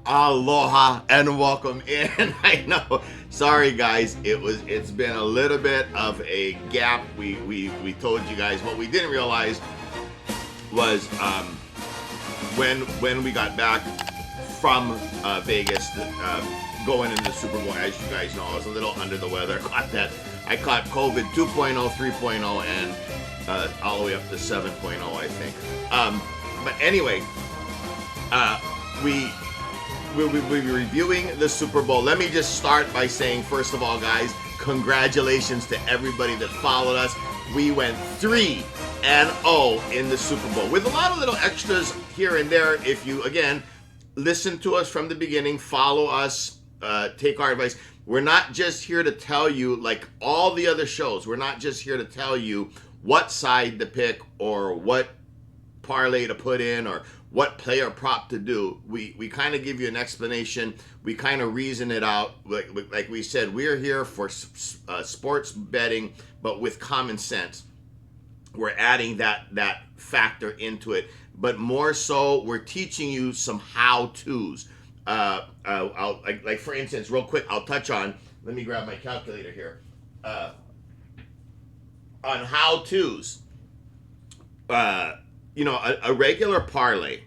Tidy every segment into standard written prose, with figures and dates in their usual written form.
Aloha and welcome in. I know. Sorry guys, it's been a little bit of a gap. We told you guys what we didn't realize was when we got back from Vegas, going into the Super Bowl. As you guys know, I was a little under the weather. I caught COVID 2.0, 3.0, and all the way up to 7.0, I think. But anyway, we'll be reviewing the Super Bowl. Let me just start by saying, first of all, guys, congratulations to everybody that followed us. We went 3-0 in the Super Bowl with a lot of little extras here and there. If you, again, listen to us from the beginning, follow us, take our advice. We're not just here to tell you, like all the other shows, we're not just here to tell you what side to pick or what parlay to put in or what player prop to do. We kind of give you an explanation. We kind of reason it out. Like we said, we're here for sports betting, but with common sense. We're adding that factor into it. But more so, we're teaching you some how-tos. Like for instance, real quick, I'll touch on, let me grab my calculator here. On how-tos. A regular parlay,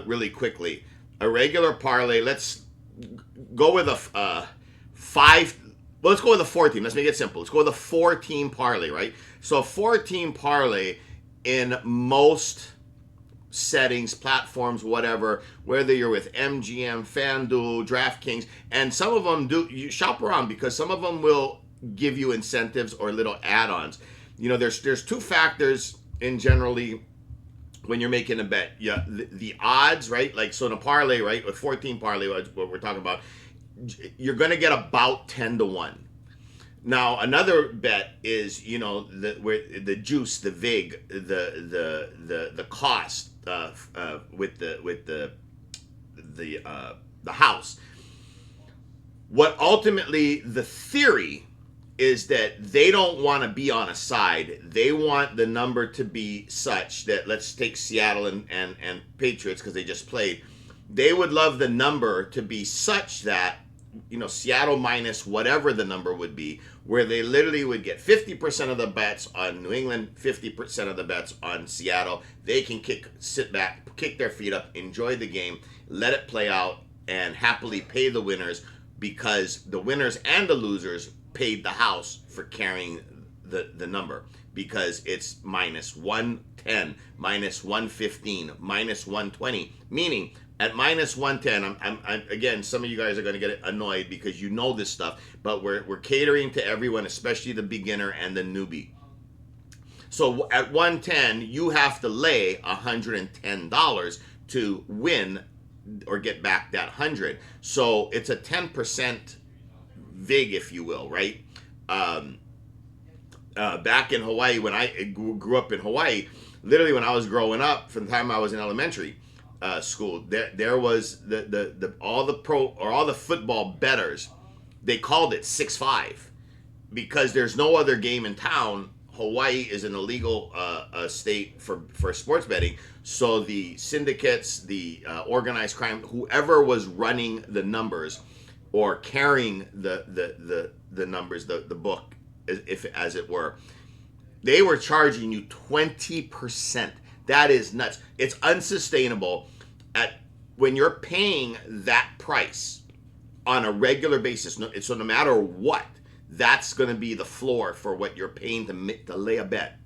really quickly, a regular parlay, let's go with a let's go with a 4-team. Let's make it simple. Let's go with a 4-team parlay, right? So a 4-team parlay in most settings, platforms, whatever, whether you're with MGM, FanDuel, DraftKings, and some of them you shop around because some of them will give you incentives or little add-ons. There's two factors in generally when you're making a bet. Yeah, the odds, right? Like, so in a parlay, right, with 14 parlay, what we're talking about, you're going to get about 10-1. Now, another bet is, the juice, the vig, the cost with the house. What ultimately the theory is that they don't want to be on a side. They want the number to be such that, let's take Seattle and Patriots because they just played. They would love the number to be such that, Seattle minus whatever the number would be, where they literally would get 50% of the bets on New England, 50% of the bets on Seattle. They can sit back, kick their feet up, enjoy the game, let it play out, and happily pay the winners, because the winners and the losers paid the house for carrying the number, because it's minus 110, minus 115, minus 120, meaning at minus 110, I'm again, some of you guys are going to get annoyed because you know this stuff, but we're catering to everyone, especially the beginner and the newbie. So at 110, you have to lay $110 to win or get back that 100. So it's a 10% vig, if you will, right? Back in Hawaii, when I grew up in Hawaii, literally when I was growing up, from the time I was in elementary school, there was all the football bettors, they called it 6-5 because there's no other game in town. Hawaii is an illegal state for sports betting. So the syndicates, the organized crime, whoever was running the numbers or carrying the numbers, the book, as it were, they were charging you 20%. That is nuts. It's unsustainable when you're paying that price on a regular basis. So no matter what, that's going to be the floor for what you're paying to lay a bet.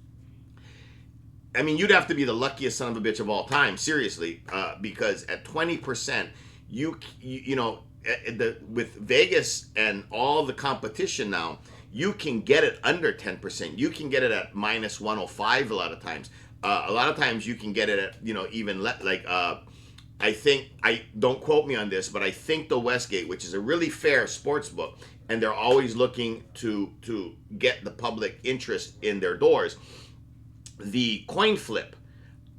I mean, you'd have to be the luckiest son of a bitch of all time, seriously, because at 20%, with Vegas and all the competition now, you can get it under 10%. You can get it at minus 105 a lot of times. A lot of times you can get it at, even I think, don't quote me on this, but I think the Westgate, which is a really fair sports book, and they're always looking to get the public interest in their doors. The coin flip,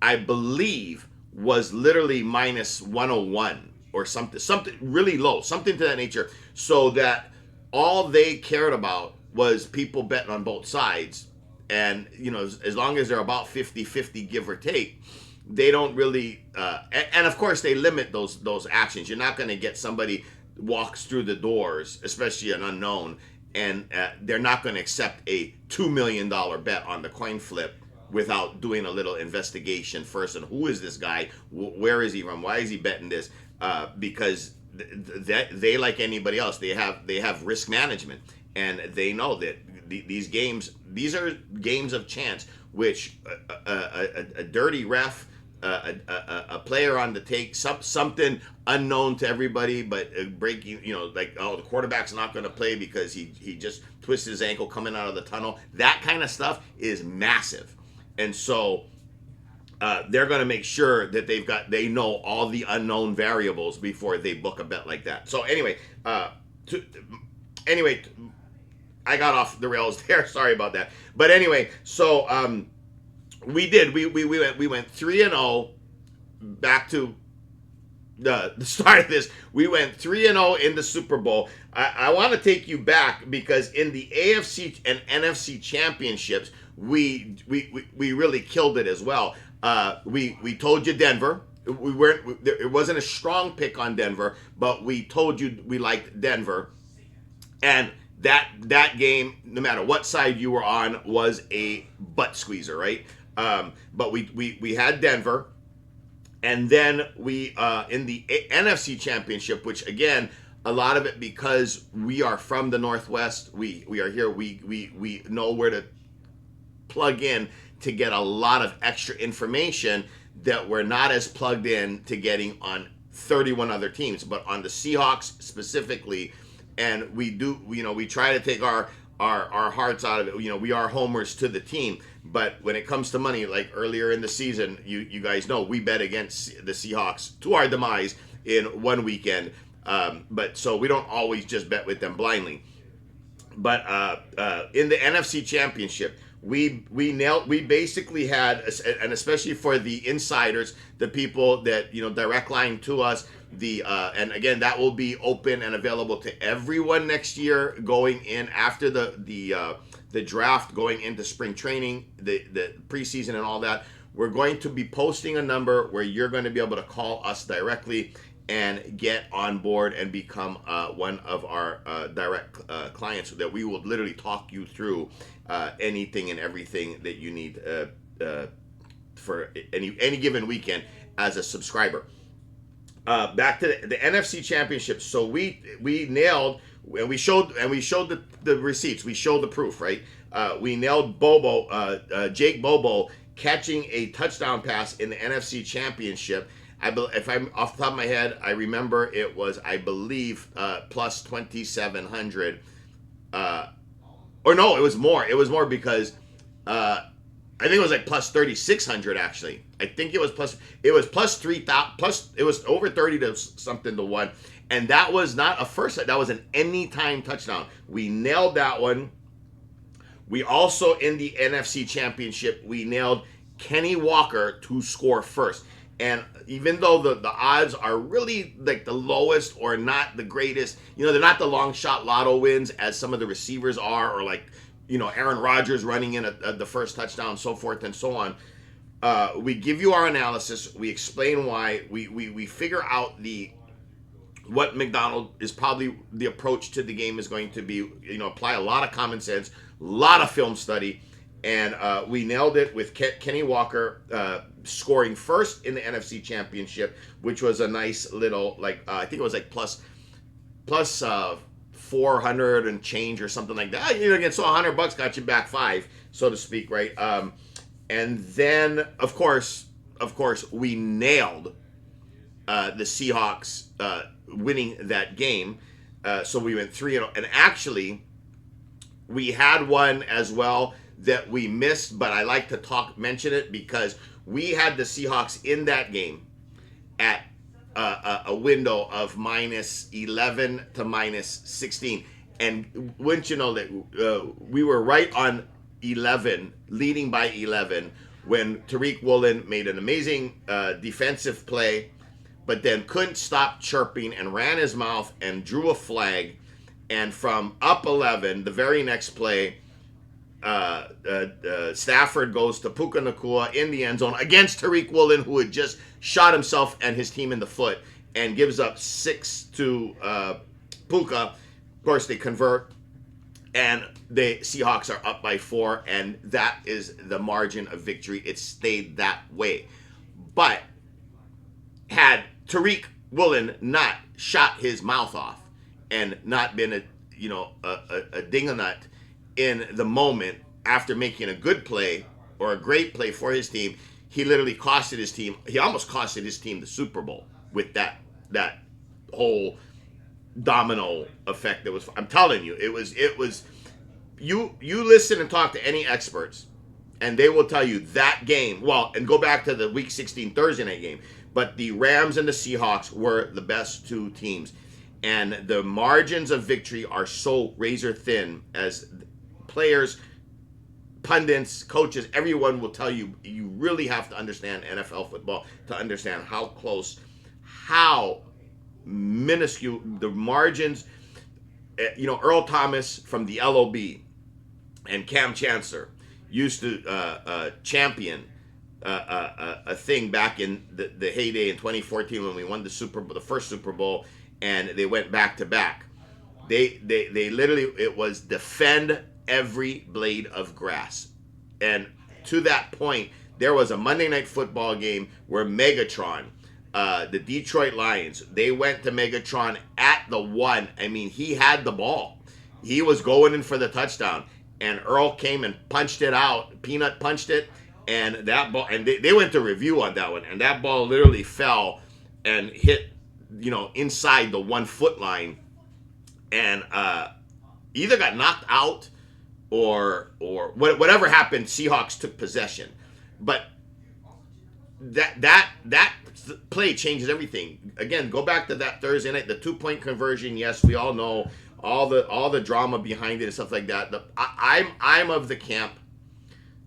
I believe, was literally minus 101 or something really low, something to that nature, so that all they cared about was people betting on both sides. And, as long as they're about 50-50, give or take, they don't really, and of course they limit those actions. You're not going to get somebody walks through the doors, especially an unknown, and they're not going to accept a $2 million bet on the coin flip without doing a little investigation first. And who is this guy? Where is he from? Why is he betting this? Because they like anybody else, they have risk management, and they know that these are games of chance, which a dirty ref, a player on the take, something unknown to everybody, but breaking, like, oh, the quarterback's not going to play because he just twisted his ankle coming out of the tunnel. That kind of stuff is massive, and so they're going to make sure that they know all the unknown variables before they book a bet like that. So anyway, I got off the rails there. Sorry about that. But anyway, so we went 3-0. Back to the start of this, we went 3-0 in the Super Bowl. I want to take you back because in the AFC and NFC championships, we really killed it as well. We told you Denver. It wasn't a strong pick on Denver, but we told you we liked Denver, and that game, no matter what side you were on, was a butt squeezer, right? But we had Denver, and then we in the NFC Championship, which again, a lot of it because we are from the Northwest, we are here, we know where to plug in to get a lot of extra information that we're not as plugged in to getting on 31 other teams, but on the Seahawks specifically. And we try to take our hearts out of it. We are homers to the team, but when it comes to money, like earlier in the season, you guys know we bet against the Seahawks to our demise in one weekend. But so we don't always just bet with them blindly. But in the NFC Championship, we basically had, and especially for the insiders, the people that direct line to us, and again, that will be open and available to everyone next year, going in after the draft, going into spring training, the preseason and all that. We're going to be posting a number where you're going to be able to call us directly and get on board and become one of our direct clients, so that we will literally talk you through anything and everything that you need for any given weekend as a subscriber. Back to the NFC Championship. So we nailed, and we showed the receipts. We showed the proof, right? We nailed Jake Bobo catching a touchdown pass in the NFC Championship. If I'm off the top of my head, I remember it was, I believe, plus 2,700. Or no, it was more. It was more because I think it was like plus 3,600 actually. I think it was plus 3,000, plus it was over 30 to something to 1. And that was not a first, that was an anytime touchdown. We nailed that one. We also, in the NFC Championship, we nailed Kenny Walker to score first. And even though the odds are really like the lowest or not the greatest, they're not the long shot lotto wins as some of the receivers are, or like, Aaron Rodgers running in the first touchdown, so forth and so on. We give you our analysis. We explain why. We figure out what McDonald is probably the approach to the game is going to be. Apply a lot of common sense, a lot of film study, and we nailed it with Kenny Walker scoring first in the NFC Championship, which was a nice little, like, I think it was like plus 400 and change or something like that. Again, so $100 got you back 5, so to speak, right? And then, of course, we nailed the Seahawks winning that game. So we went 3-0, and actually, we had one as well that we missed, but I like to mention it because we had the Seahawks in that game at a window of minus 11 to minus 16. And wouldn't you know that we were right on 11, leading by 11, when Tariq Woolen made an amazing defensive play, but then couldn't stop chirping and ran his mouth and drew a flag. And from up 11, the very next play, Stafford goes to Puka Nakua in the end zone against Tariq Woolen, who had just shot himself and his team in the foot, and gives up 6 to Puka. Of course, they convert, and the Seahawks are up by 4, and that is the margin of victory. It stayed that way. But had Tariq Woolen not shot his mouth off and not been a dinganut in the moment after making a good play or a great play for his team, he literally costed his team. He almost costed his team the Super Bowl with that whole domino effect. That was, I'm telling you, it was. You listen and talk to any experts, and they will tell you that game. Well, and go back to the Week 16 Thursday night game. But the Rams and the Seahawks were the best 2 teams. And the margins of victory are so razor thin, as players, pundits, coaches, everyone will tell you. You really have to understand NFL football to understand how close, how minuscule the margins. Earl Thomas from the LOB and Cam Chancellor used to champion a thing back in the heyday in 2014 when we won the first Super Bowl, and they went back to back. They literally, it was defend every blade of grass. And to that point, there was a Monday Night Football game where Megatron, the Detroit Lions, they went to Megatron at the 1. I mean, he had the ball. He was going in for the touchdown, and Earl came and punched it out. Peanut punched it, and that ball, and they went to review on that one, and that ball literally fell and hit, inside the 1 foot line, and either got knocked out or whatever happened. Seahawks took possession, but that play changes everything. Again, go back to that Thursday night, the 2-point conversion. Yes, we all know all the drama behind it and stuff like that. I'm of the camp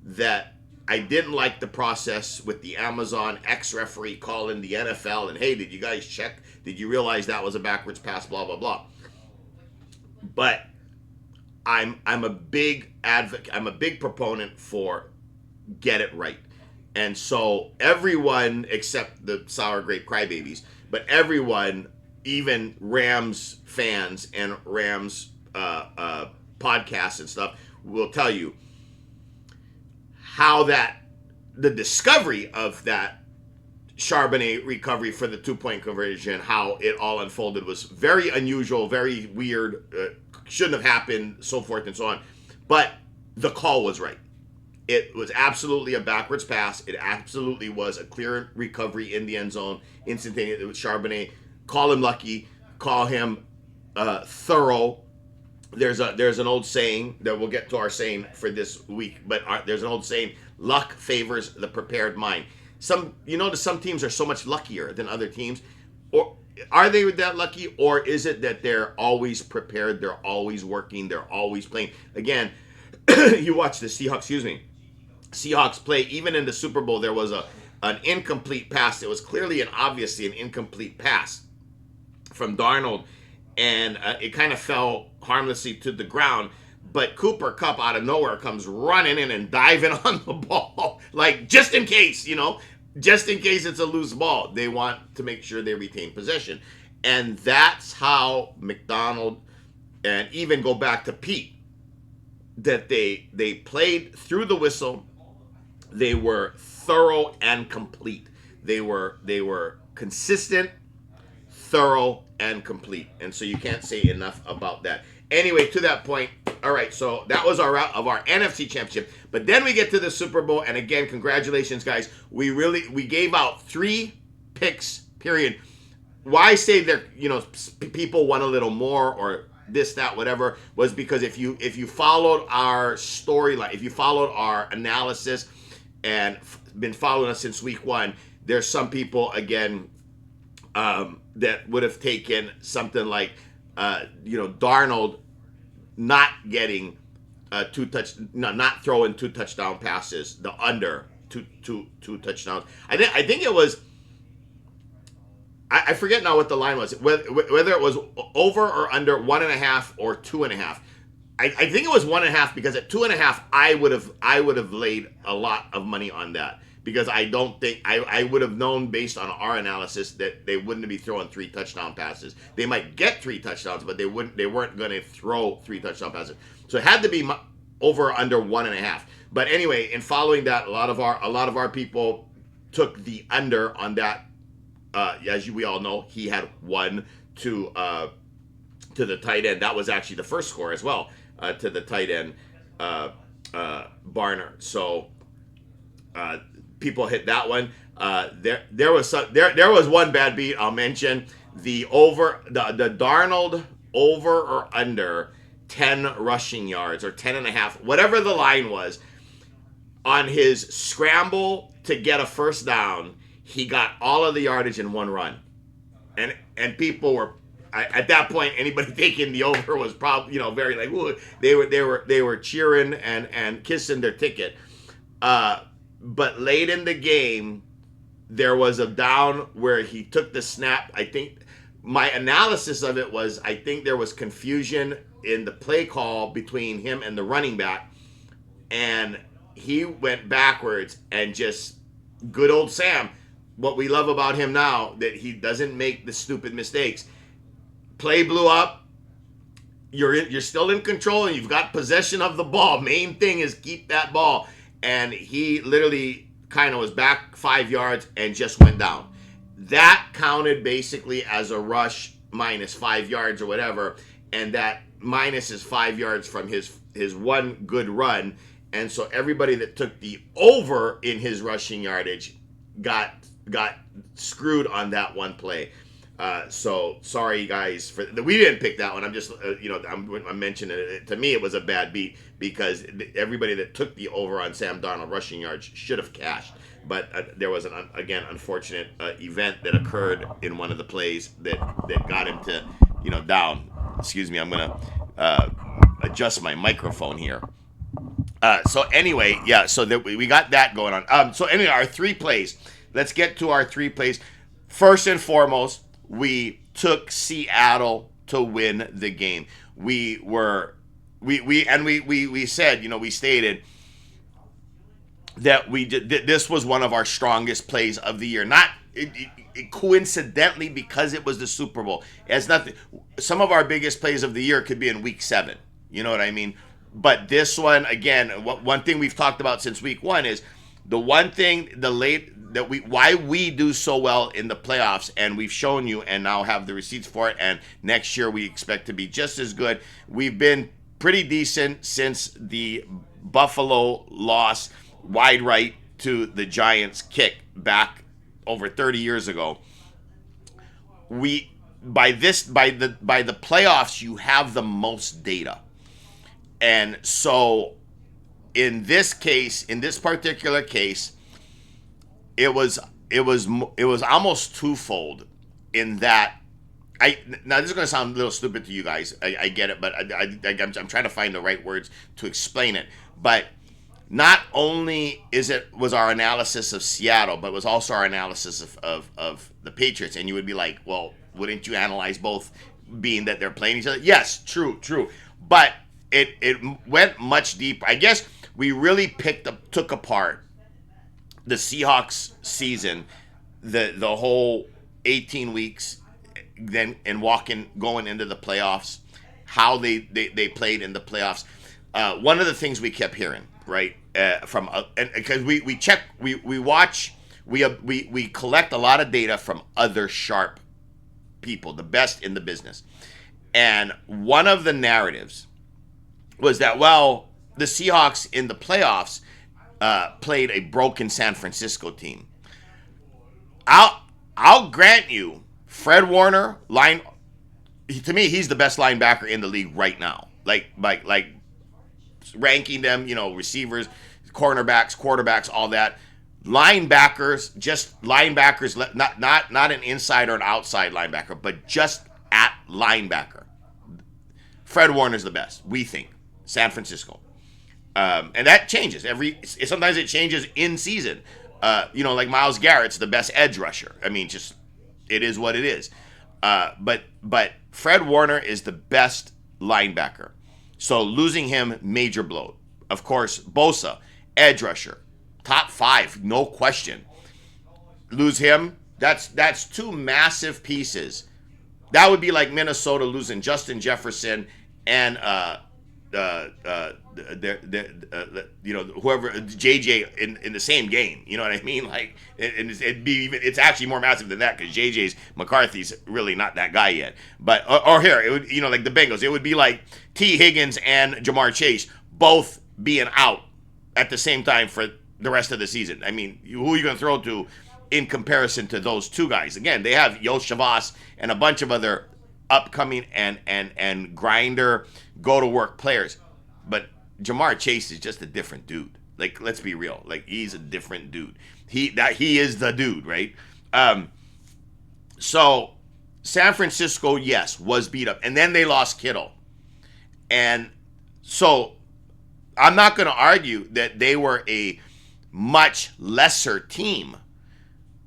that I didn't like the process with the Amazon ex-referee calling the NFL and, hey, did you guys check? Did you realize that was a backwards pass? Blah blah blah. But I'm a big advocate. I'm a big proponent for get it right. And so everyone, except the sour grape crybabies, but everyone, even Rams fans and Rams podcasts and stuff, will tell you how the discovery of that Charbonnet recovery for the 2-point conversion, how it all unfolded, was very unusual, very weird, shouldn't have happened, so forth and so on. But the call was right. It was absolutely a backwards pass. It absolutely was a clear recovery in the end zone, instantaneous. It was Charbonnet. Call him lucky. Call him thorough. There's an old saying that we'll get to our saying for this week, but there's an old saying: luck favors the prepared mind. Some teams are so much luckier than other teams, or are they that lucky, or is it that they're always prepared, they're always working, they're always playing? Again, you watch the Seahawks play. Even in the Super Bowl, there was an incomplete pass. It was clearly and obviously an incomplete pass from Darnold, and it kind of fell harmlessly to the ground. But Cooper Kupp out of nowhere comes running in and diving on the ball, like just in case, just in case it's a loose ball. They want to make sure they retain possession. And that's how McDonald, and even go back to Pete, that they played through the whistle. They were thorough and complete. They were consistent, thorough, and complete. And so you can't say enough about that. Anyway, to that point, all right, so that was our route of our NFC Championship. But then we get to the Super Bowl, and again, congratulations, guys. We gave out 3 picks, period. Why I say that, people want a little more or this, that, whatever, was because if you followed our storyline, if you followed our analysis and been following us since week 1, there's some people, again, that would have taken something like, Darnold not getting not throwing 2 touchdown passes, the under two touchdowns. I think it was, I forget now what the line was, whether it was over or under 1.5 or 2.5. I think it was 1.5 because at 2.5 I would have laid a lot of money on that because I don't think I would have known based on our analysis that they wouldn't be throwing 3 touchdown passes. They might get 3 touchdowns, but they weren't going to throw 3 touchdown passes. So it had to be over or under 1.5. But anyway, in following that, a lot of our people took the under on that. As we all know, he had 1 to the tight end. That was actually the first score as well, to the tight end, Barner. So people hit that one. There was one bad beat. I'll mention the Darnold over or under 10 rushing yards or 10.5, whatever the line was, on his scramble to get a first down. He got all of the yardage in one run, and people were. At that point, anybody taking the over was probably, very like, ooh, they were cheering and kissing their ticket. But late in the game, there was a down where he took the snap. I think my analysis of it was, I think there was confusion in the play call between him and the running back, and he went backwards and just good old Sam. What we love about him now, that he doesn't make the stupid mistakes. Play blew up. You're still in control and you've got possession of the ball. Main thing is keep that ball. And he literally kind of was back 5 yards and just went down. That counted basically as a rush minus 5 yards or whatever. And that minus is 5 yards from his one good run. And so everybody that took the over in his rushing yardage got screwed on that one play. So sorry guys we didn't pick that one. I'm just I'm mentioning it. To me it was a bad beat because everybody that took the over on Sam Darnold rushing yards should have cashed. But there was an unfortunate event that occurred in one of the plays that got him to down. Excuse me, I'm gonna adjust my microphone here. So anyway, yeah. So that we got that going on. So anyway, our 3 plays. Let's get to our 3 plays. First and foremost, we took Seattle to win the game. We said, we stated that this was one of our strongest plays of the year. Not coincidentally because it was the Super Bowl. It has nothing. Some of our biggest plays of the year could be in week 7. You know what I mean? But this one, again, one thing we've talked about since week 1 is the one thing why we do so well in the playoffs, and we've shown you and now have the receipts for it, and next year we expect to be just as good. We've been pretty decent since the Buffalo loss wide right to the Giants kick back over 30 years ago. By the playoffs you have the most data. And so in this particular case, it was almost twofold in that now this is going to sound a little stupid to you guys. I get it, but I'm trying to find the right words to explain it. But not only was our analysis of Seattle, but it was also our analysis of the Patriots. And you would be like, well, wouldn't you analyze both, being that they're playing each other? Yes, true. But it went much deeper. I guess we really took apart the Seahawks season, the whole 18 weeks, then and going into the playoffs, how they played in the playoffs. One of the things we kept hearing, right, from and because we watch, we collect a lot of data from other sharp people, the best in the business, and one of the narratives was that, well, the Seahawks in the playoffs played a broken San Francisco team. I'll grant you, Fred Warner, to me, he's the best linebacker in the league right now. Like ranking them, receivers, cornerbacks, quarterbacks, all that. Linebackers, just linebackers, not an inside or an outside linebacker, but just at linebacker. Fred Warner's the best, we think. San Francisco. And that changes sometimes it changes in season. Like Myles Garrett's the best edge rusher. I mean, just, it is what it is. But Fred Warner is the best linebacker. So losing him, major blow. Of course, Bosa, edge rusher, top 5, no question. Lose him, that's two massive pieces. That would be like Minnesota losing Justin Jefferson and whoever JJ in the same game. You know what I mean? Like it's actually more massive than that because JJ's McCarthy's really not that guy yet. But or here it would like the Bengals. It would be like T Higgins and Jamar Chase both being out at the same time for the rest of the season. I mean, who are you going to throw to in comparison to those two guys? Again, they have Yo Shavas and a bunch of other upcoming and grinder go to work players, but Jamar Chase is just a different dude. Like, let's be real. Like, he's a different dude. He is the dude, right? So San Francisco, yes, was beat up, and then they lost Kittle, and so I'm not going to argue that they were a much lesser team.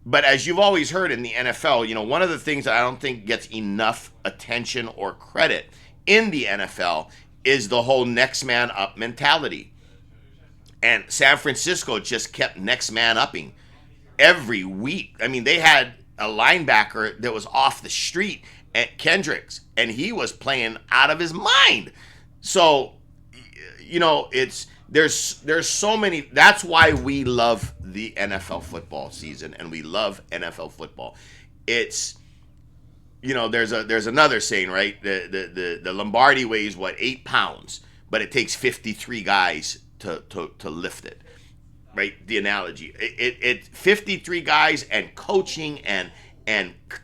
But as you've always heard in the NFL, one of the things that I don't think gets enough attention or credit in the NFL is the whole next man up mentality. And San Francisco just kept next man upping every week. I mean, they had a linebacker that was off the street at Kendricks, and he was playing out of his mind. So, there's so many. That's why we love the NFL football season, and we love NFL football. It's there's another saying, right? The Lombardi weighs 8 pounds, but it takes 53 guys to lift it, right? The analogy. It 53 guys and coaching and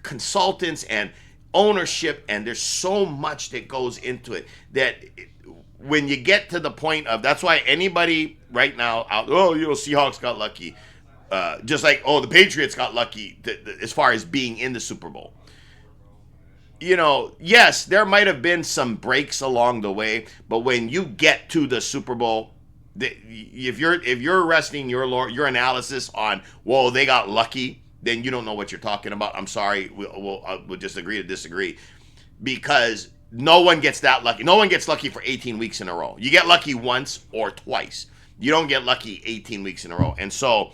consultants and ownership, and there's so much that goes into it that. When you get to the point of, that's why anybody right now out, Seahawks got lucky, just like the Patriots got lucky as far as being in the Super Bowl. Yes, there might have been some breaks along the way, but when you get to the Super Bowl, if you're resting your analysis on they got lucky, then you don't know what you're talking about. I'm sorry, we'll just agree to disagree, because no one gets that lucky. No one gets lucky for 18 weeks in a row. You get lucky once or twice. You don't get lucky 18 weeks in a row. And so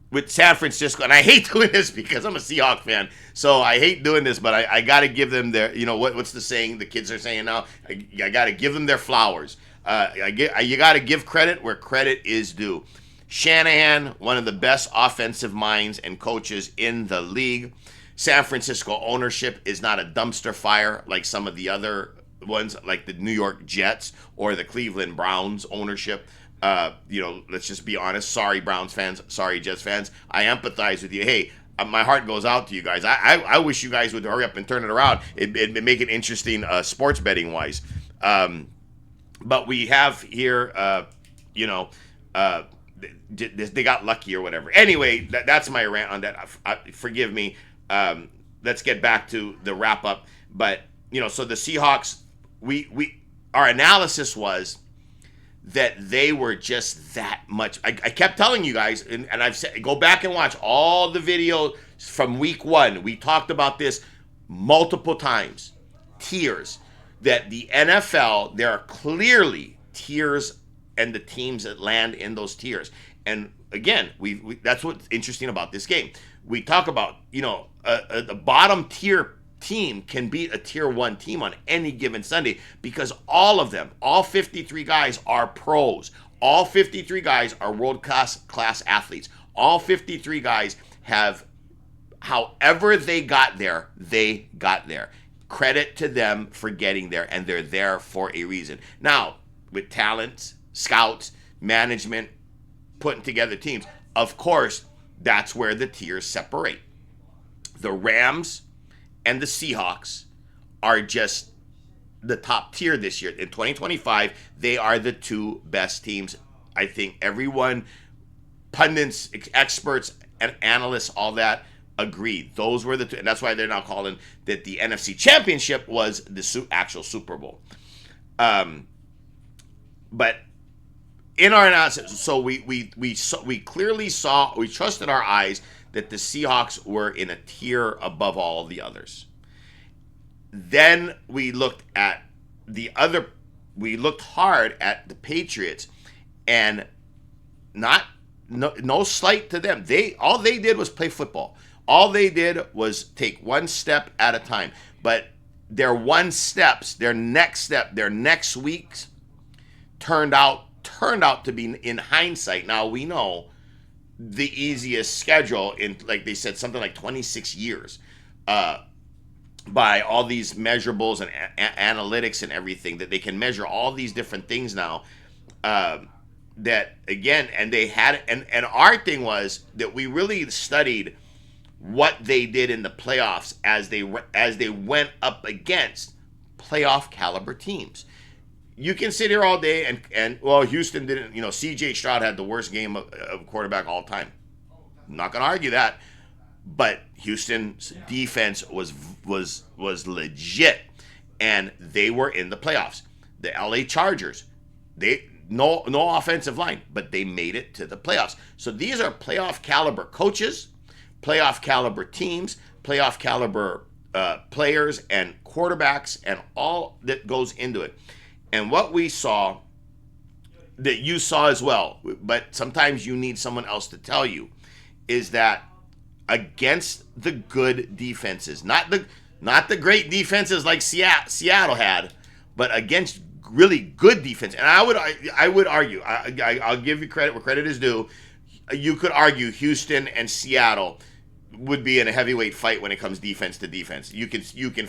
with San Francisco, and I hate doing this because I'm a Seahawks fan, so I hate doing this, but I got to give them their, what's the saying the kids are saying now? I got to give them their flowers. You got to give credit where credit is due. Shanahan, one of the best offensive minds and coaches in the league. San Francisco ownership is not a dumpster fire like some of the other ones, like the New York Jets or the Cleveland Browns ownership. Let's just be honest. Sorry, Browns fans. Sorry, Jets fans. I empathize with you. Hey, my heart goes out to you guys. I wish you guys would hurry up and turn it around. It'd make it interesting sports betting wise. But we have here, they got lucky or whatever. Anyway, that's my rant on that. Forgive me. Let's get back to the wrap up. But so the Seahawks, our analysis was that they were just that much. I kept telling you guys, and I've said, go back and watch all the videos from week 1. We talked about this multiple times. Tiers. That the NFL, there are clearly tiers, and the teams that land in those tiers. And again, we that's what's interesting about this game. We talk about, the bottom tier team can beat a tier 1 team on any given Sunday because all of them, all 53 guys are pros. All 53 guys are world-class athletes. All 53 guys have, however they got there. Credit to them for getting there, and they're there for a reason. Now, with talents, scouts, management, putting together teams, of course, that's where the tiers separate. The Rams and the Seahawks are just the top tier this year. In 2025, they are the 2 best teams. I think everyone, pundits, experts, and analysts, all that, agreed. Those were the 2. And that's why they're now calling that the NFC Championship was the actual Super Bowl. But in our analysis, so we clearly saw, we trusted our eyes that the Seahawks were in a tier above all the others. Then we looked at the other we looked hard at the Patriots, and no slight to them. All they did was play football. All they did was take one step at a time. But their next weeks turned out to be, in hindsight. Now we know, the easiest schedule in, like they said, something like 26 years. By all these measurables and analytics and everything, that they can measure all these different things now. That again, and they had, and our thing was that we really studied what they did in the playoffs as they went up against playoff caliber teams. You can sit here all day and well, Houston didn't. C.J. Stroud had the worst game of quarterback all time. I'm not going to argue that. But Houston's defense was legit, and they were in the playoffs. The L.A. Chargers, they no offensive line, but they made it to the playoffs. So these are playoff caliber coaches, playoff caliber teams, playoff caliber players and quarterbacks, and all that goes into it. And what we saw, that you saw as well, but sometimes you need someone else to tell you, is that against the good defenses, not the great defenses like Seattle had, but against really good defense. And I would argue, I'll give you credit where credit is due. You could argue Houston and Seattle would be in a heavyweight fight when it comes defense to defense. You can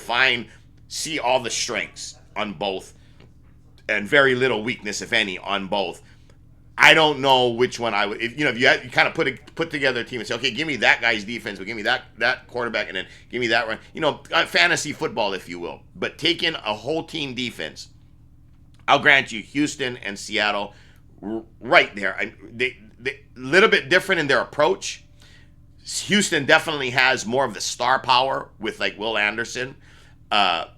see all the strengths on both, and very little weakness, if any, on both. I don't know which one I would. If you kind of put together a team and say, okay, give me that guy's defense, but give me that quarterback, and then give me that run. Fantasy football, if you will. But taking a whole team defense, I'll grant you, Houston and Seattle, right there. They little bit different in their approach. Houston definitely has more of the star power with like Will Anderson, but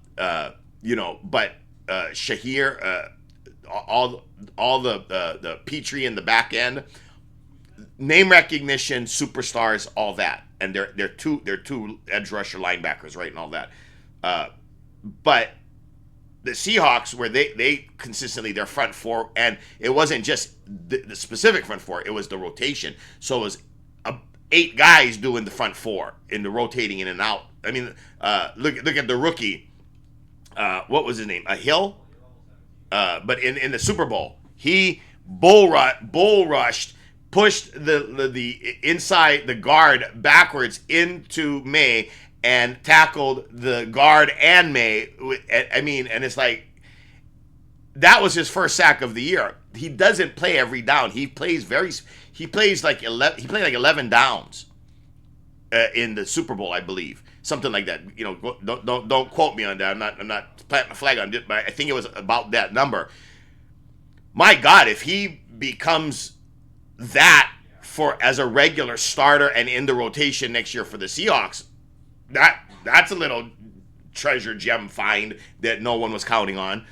Shahir. All the Petrie in the back end, name recognition, superstars, all that, and they're two edge rusher linebackers, right, and all that. But the Seahawks, where they consistently, their front four, and it wasn't just the specific front four, it was the rotation. So it was 8 guys doing the front four in the rotating in and out. I mean, look at the rookie. What was his name? Hill. But in the Super Bowl, he bull rushed, pushed the inside the guard backwards into May, and tackled the guard and May. And it's like, that was his first sack of the year. He doesn't play every down. He plays like 11 downs in the Super Bowl, I believe. Something like that. Don't quote me on that. I'm not planting a flag on it, but I think it was about that number. My God, if he becomes that as a regular starter and in the rotation next year for the Seahawks, that's a little treasure gem find that no one was counting on.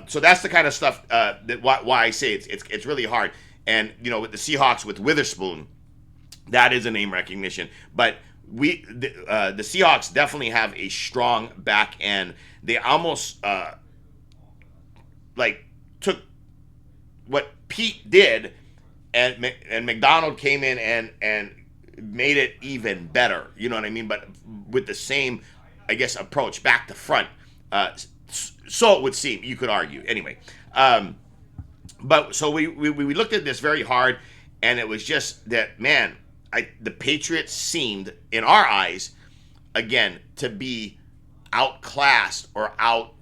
So that's the kind of stuff why I say it's really hard. And with the Seahawks with Witherspoon, that is a name recognition, but the Seahawks definitely have a strong back end. They almost took what Pete did, and McDonald came in and made it even better. You know what I mean? But with the same, I guess, approach, back to front. So it would seem. You could argue anyway. But so we looked at this very hard, and it was just that, man. The Patriots seemed, in our eyes, again, to be outclassed or outdone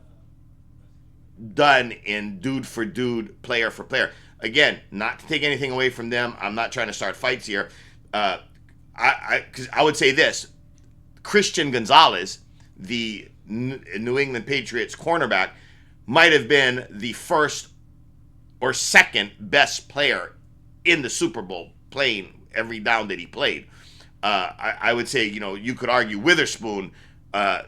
in dude for dude, player for player. Again, not to take anything away from them. I'm not trying to start fights here. Because I would say this: Christian Gonzalez, the New England Patriots cornerback, might have been the first or second best player in the Super Bowl, playing every down that he played. I would say, you could argue Witherspoon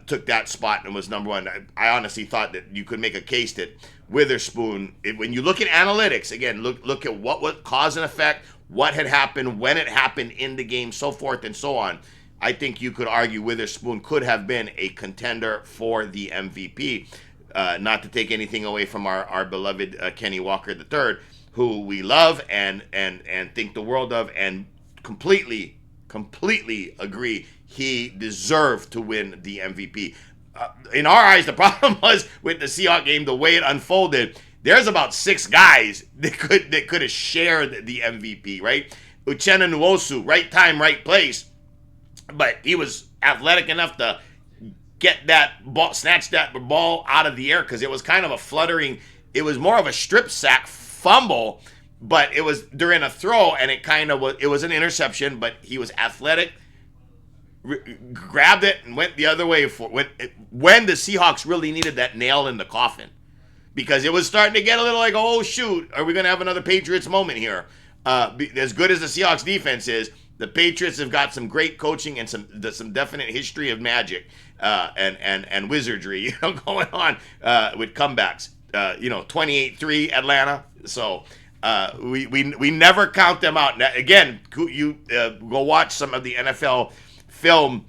took that spot and was number one. I honestly thought that you could make a case that Witherspoon, when you look at analytics, again, look at what was cause and effect, what had happened, when it happened in the game, so forth and so on. I think you could argue Witherspoon could have been a contender for the MVP. Not to take anything away from our beloved Kenny Walker III, who we love and think the world of, and completely agree he deserved to win the MVP. In our eyes, the problem was with the Seahawks game, the way it unfolded. There's about 6 guys that could have shared the MVP, right? Uchenna Nwosu, right time, right place, but he was athletic enough to get that ball, snatch that ball out of the air, because it was kind of a fluttering. It was more of a strip sack fumble, but it was during a throw, and it was an interception. But he was athletic, grabbed it, and went the other way when the Seahawks really needed that nail in the coffin, because it was starting to get a little like, oh shoot, are we going to have another Patriots moment here? As good as the Seahawks defense is, the Patriots have got some great coaching and some definite history of magic and wizardry, going on with comebacks. 28-3 Atlanta. So we never count them out. Now, again, you go watch some of the NFL film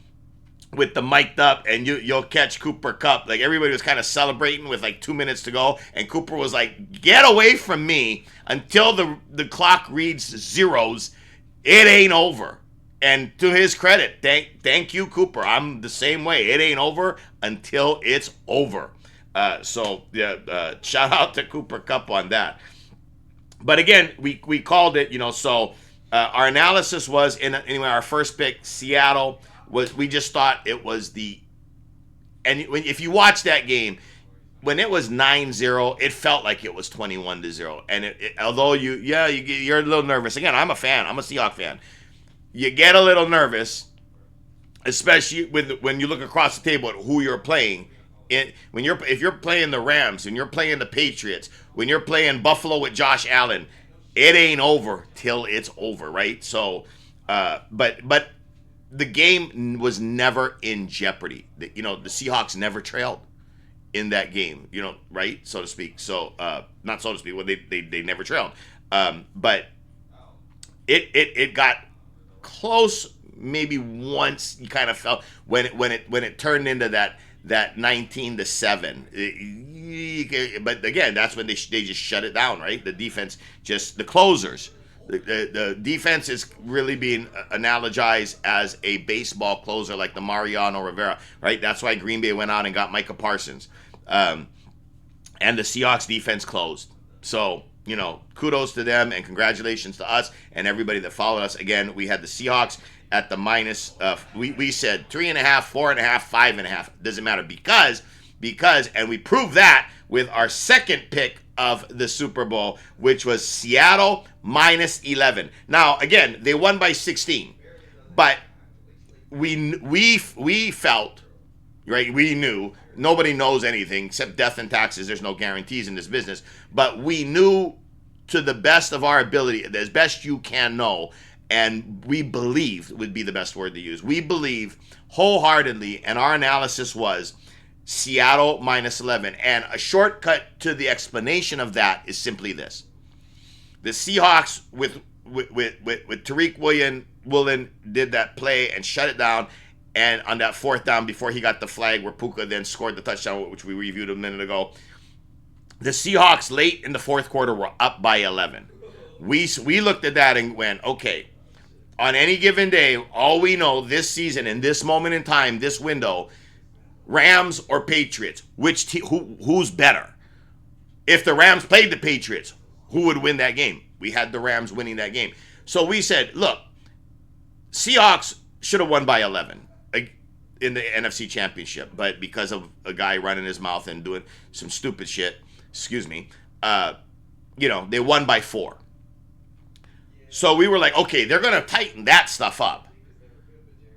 with the mic'd up, and you'll catch Cooper Kupp. Like, everybody was kind of celebrating with like 2 minutes to go, and Cooper was like, "Get away from me until the clock reads zeros. It ain't over." And to his credit, thank you, Cooper. I'm the same way. It ain't over until it's over. Shout out to Cooper Kupp on that. But again, we called it, so our analysis was, anyway, our first pick, Seattle, we just thought it was if you watch that game, when it was 9-0, it felt like it was 21-0. And although you're a little nervous. Again, I'm a fan. I'm a Seahawks fan. You get a little nervous, especially when you look across the table at who you're playing. If you're playing the Rams and you're playing the Patriots, when you're playing Buffalo with Josh Allen, it ain't over till it's over, right? So, but the game was never in jeopardy. The Seahawks never trailed in that game, right, so to speak. So, not so to speak. Well, they never trailed, but it got close maybe once. You kind of felt when it turned into that 19-7. But again, that's when they just shut it down, right? The defense, just the closers. The defense is really being analogized as a baseball closer, like the Mariano Rivera, right? That's why Green Bay went out and got Micah Parsons, and the Seahawks defense closed. So, kudos to them, and congratulations to us and everybody that followed us. Again, we had the Seahawks at the minus. We said 3.5, 4.5, 5.5. Doesn't matter because, and we proved that with our second pick of the Super Bowl, which was Seattle minus 11. Now, again, they won by 16, but we felt, right? We knew. Nobody knows anything except death and taxes. There's no guarantees in this business. But we knew, to the best of our ability, as best you can know, and we believed would be the best word to use. We believe wholeheartedly, and our analysis was Seattle minus 11. And a shortcut to the explanation of that is simply this. The Seahawks with Tariq Woolen did that play and shut it down. And on that fourth down, before he got the flag where Puka then scored the touchdown, which we reviewed a minute ago, the Seahawks late in the fourth quarter were up by 11. We looked at that and went, okay, on any given day, all we know this season, in this moment in time, this window, Rams or Patriots, who's better? If the Rams played the Patriots, who would win that game? We had the Rams winning that game. So we said, look, Seahawks should have won by 11 in the NFC Championship, but because of a guy running his mouth and doing some stupid shit, they won by 4. So we were like, okay, they're going to tighten that stuff up.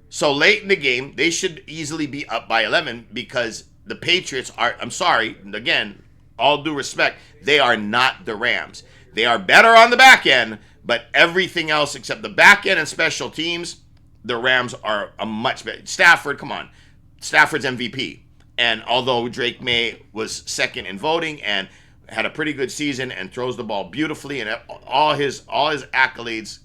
So late in the game, they should easily be up by 11 because the Patriots are, I'm sorry, again, all due respect, they are not the Rams. They are better on the back end, but everything else except the back end and special teams, the Rams are a much better. Stafford, come on. Stafford's MVP. And although Drake May was second in voting and had a pretty good season and throws the ball beautifully and all his accolades,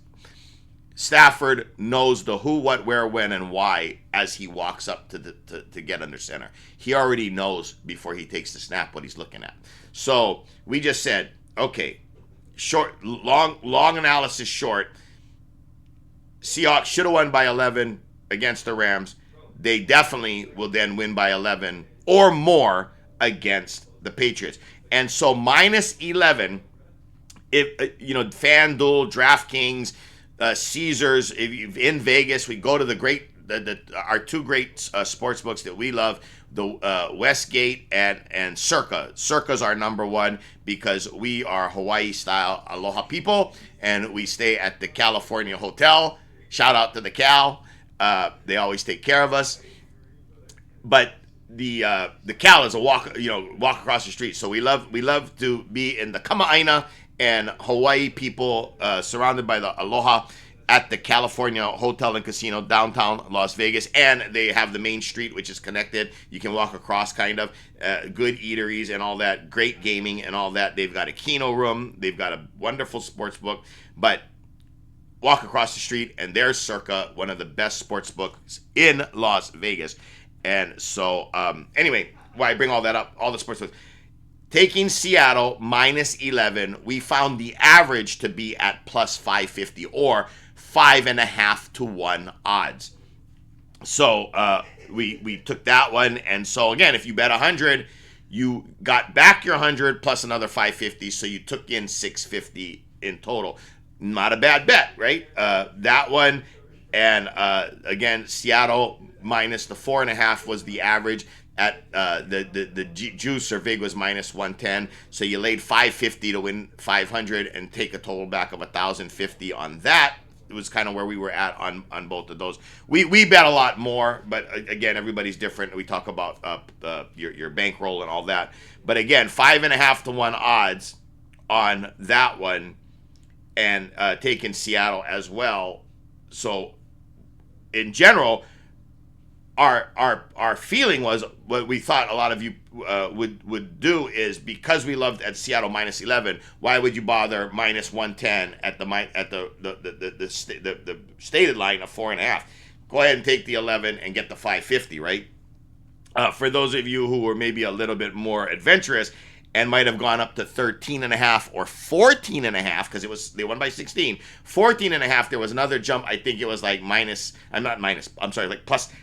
Stafford knows the who, what, where, when, and why as he walks up to get under center. He already knows before he takes the snap what he's looking at. So we just said, okay, long analysis short. Seahawks should have won by 11 against the Rams. They definitely will then win by 11 or more against the Patriots. And so minus 11, if FanDuel, DraftKings, Caesars, if in Vegas, we go to our two great sports books that we love, the Westgate and Circa. Circa's our number one because we are Hawaii style aloha people, and we stay at the California Hotel. Shout out to the Cal. They always take care of us. But the Cal is a walk across the street. So we love to be in the Kama'aina and Hawaii people, surrounded by the aloha at the California Hotel and Casino, downtown Las Vegas. And they have the main street, which is connected. You can walk across, kind of. Good eateries and all that. Great gaming and all that. They've got a keno room. They've got a wonderful sports book. But walk across the street, and there's Circa, one of the best sports books in Las Vegas. And so, anyway, why I bring all that up, all the sports books. Taking Seattle minus 11, we found the average to be at plus 550 or 5.5 to 1 odds. So we took that one. And so, again, if you bet 100, you got back your 100 plus another 550. So you took in 650 in total. Not a bad bet, right? That one. And again, Seattle minus the 4.5 was the average. At the juice or vig was minus 110, so you laid 550 to win 500 and take a total back of 1,050 on that. It was kind of where we were at on both of those. We bet a lot more, but again, everybody's different. We talk about your bankroll and all that, but again, 5.5 to 1 odds on that one, and taking Seattle as well. So in general, our feeling was, what we thought a lot of you would do is, because we loved at Seattle minus 11, why would you bother minus 110 at the stated line of 4.5? Go ahead and take the 11 and get the 550, right? For those of you who were maybe a little bit more adventurous and might have gone up to 13.5 or 14.5, because they won by 16. 14.5, there was another jump. I think it was like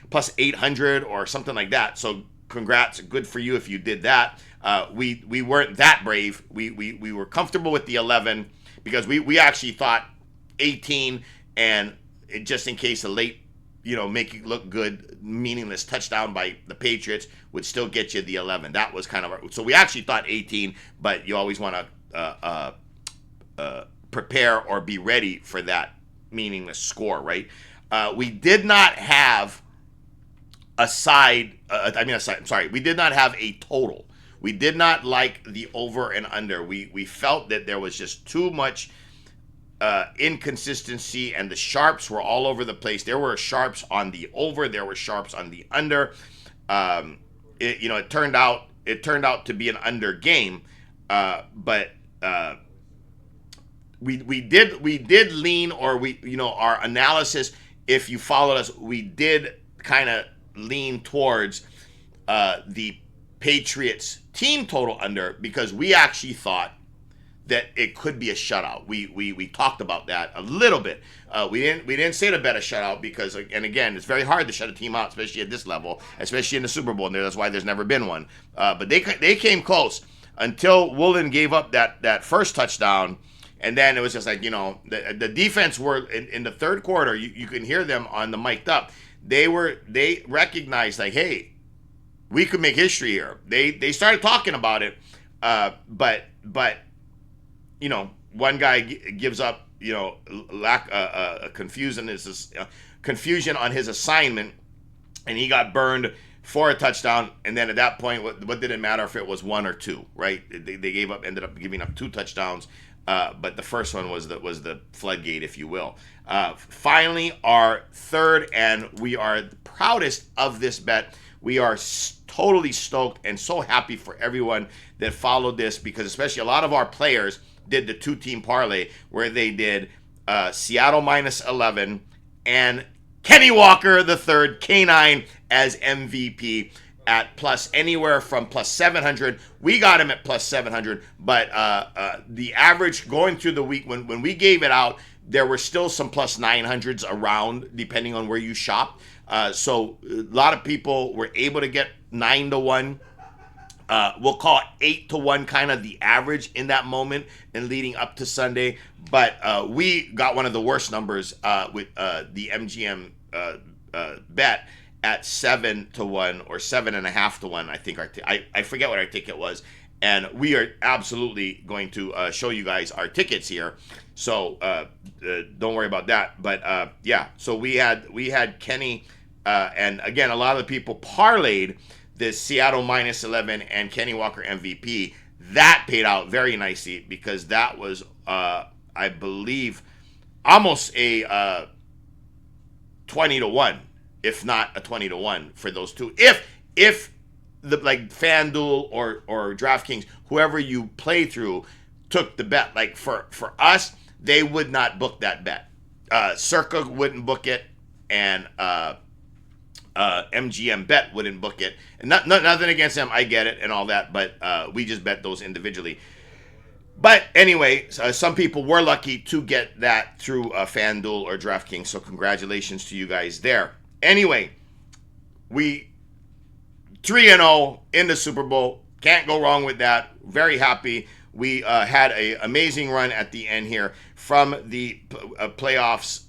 plus 800 or something like that. So congrats, good for you if you did that. We weren't that brave. We were comfortable with the 11 because we actually thought 18, and just in case a late, make it look good, meaningless touchdown by the Patriots would still get you the 11. That was kind of so we actually thought 18, but you always want to prepare or be ready for that meaningless score, right? We did not have we did not have a total. We did not like the over and under. We felt that there was just too much inconsistency, and the sharps were all over the place. There were sharps on the over, there were sharps on the under. It turned out to be an under game, but we did lean, or our analysis, if you followed us, we did kind of lean towards the Patriots team total under, because we actually thought that it could be a shutout. We talked about that a little bit. We didn't say to bet a shutout because, and again, it's very hard to shut a team out, especially at this level, especially in the Super Bowl. And that's why there's never been one. But they came close until Woolen gave up that first touchdown, and then it was just like, the defense were in the third quarter. You can hear them on the mic'd up. They recognized, like, hey, we could make history here. They started talking about it, but one guy gives up, confusion on his assignment, and he got burned for a touchdown. And then at that point, what did it matter if it was one or two, right? They ended up giving up 2 touchdowns, but the first one was the floodgate, if you will. Finally, our third, and we are the proudest of this bet. We are totally stoked and so happy for everyone that followed this, because especially a lot of our players did the 2-team parlay where they did Seattle minus 11, and Kenny Walker the third, K9 as MVP at plus anywhere from plus 700. We got him at plus 700, but the average going through the week when we gave it out, there were still some plus 900s around depending on where you shop. So a lot of people were able to get 9-1. We'll call it 8-1 kind of the average in that moment and leading up to Sunday. But we got one of the worst numbers with the MGM bet at 7-1 or 7.5-1. I think I forget what our ticket was, and we are absolutely going to show you guys our tickets here. So don't worry about that. But yeah, so we had Kenny, and again, a lot of the people parlayed this Seattle minus 11 and Kenny Walker MVP. That paid out very nicely because that was, I believe, almost a 20-1, if not a 20-1 for those two. If the like FanDuel or DraftKings, whoever you play through, took the bet, like for us, they would not book that bet. Circa wouldn't book it, and MGM Bet wouldn't book it. And nothing against them, I get it and all that, but we just bet those individually. But anyway, some people were lucky to get that through FanDuel or DraftKings, so congratulations to you guys there. Anyway, we 3-0 in the Super Bowl. Can't go wrong with that. Very happy. We had an amazing run at the end here from the playoffs.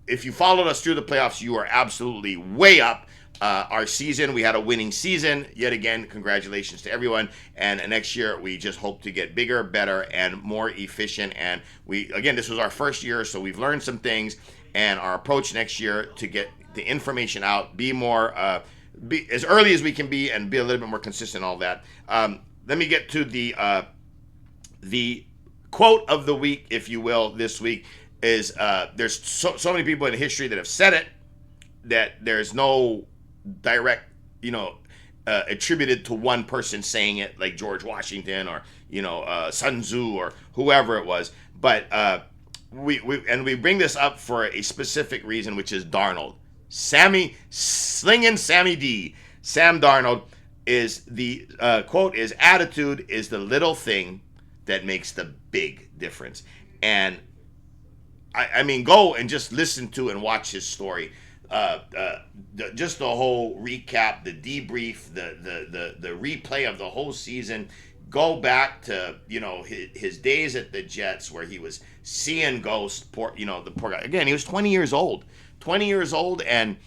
If you followed us through the playoffs, you are absolutely way up. Our season, we had a winning season. Yet again, congratulations to everyone. And next year, we just hope to get bigger, better, and more efficient. And this was our first year, so we've learned some things. And our approach next year to get the information out, be as early as we can be, and be a little bit more consistent. All that. Let me get to the quote of the week, if you will, this week. Is there's so many people in history that have said it that there's no direct, attributed to one person saying it, like George Washington or Sun Tzu or whoever it was. But we bring this up for a specific reason, which is Darnold, Sammy D. Sam Darnold is the quote is attitude is the little thing that makes the big difference. And I mean, go and just listen to and watch his story. Just the whole recap, the debrief, the replay of the whole season. Go back to his days at the Jets where he was seeing ghosts. The poor guy. Again, he was 20 years old, and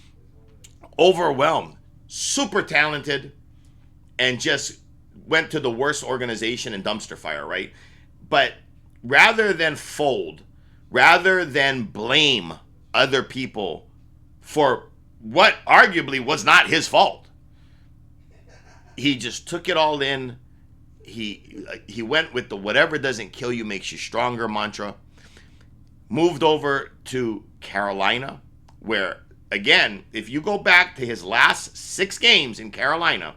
overwhelmed, super talented, and just went to the worst organization in dumpster fire, right? But rather than fold. Rather than blame other people for what arguably was not his fault, he just took it all in. He went with the whatever doesn't kill you makes you stronger mantra. Moved over to Carolina, where, again, if you go back to his last 6 games in Carolina,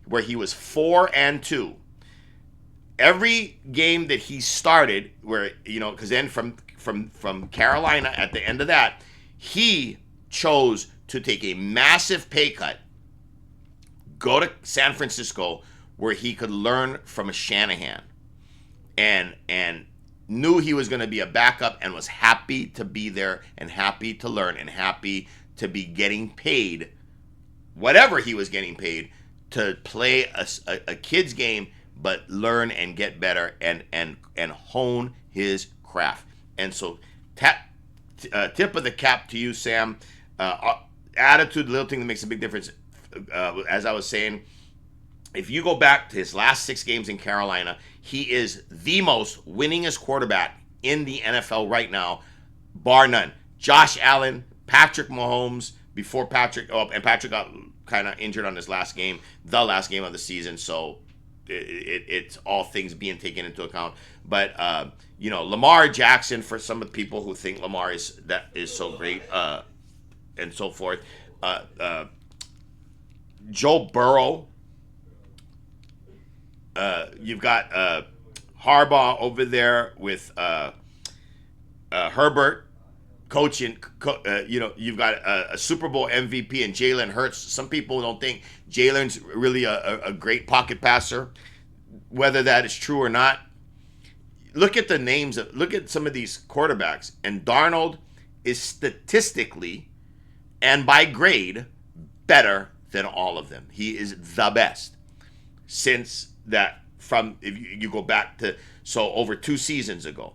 where he was 4-2, every game that he started, where, because then from Carolina at the end of that, he chose to take a massive pay cut, go to San Francisco, where he could learn from a Shanahan, and knew he was going to be a backup, and was happy to be there, and happy to learn, and happy to be getting paid whatever he was getting paid to play a kid's game, but learn and get better and hone his craft. And so, tip of the cap to you, Sam. Attitude, the little thing that makes a big difference. As I was saying, if you go back to his last 6 games in Carolina, he is the most winningest quarterback in the NFL right now, bar none. Josh Allen, Patrick Mahomes, before Patrick, and Patrick got kind of injured on his last game, the last game of the season, so it's all things being taken into account. But Lamar Jackson, for some of the people who think Lamar is so great, and so forth. Joe Burrow. You've got Harbaugh over there with Herbert coaching, you've got a Super Bowl MVP and Jalen Hurts. Some people don't think Jalen's really a great pocket passer. Whether that is true or not, look at the names. Look at some of these quarterbacks. And Darnold is statistically and by grade better than all of them. He is the best since that, from if you go back to over 2 seasons ago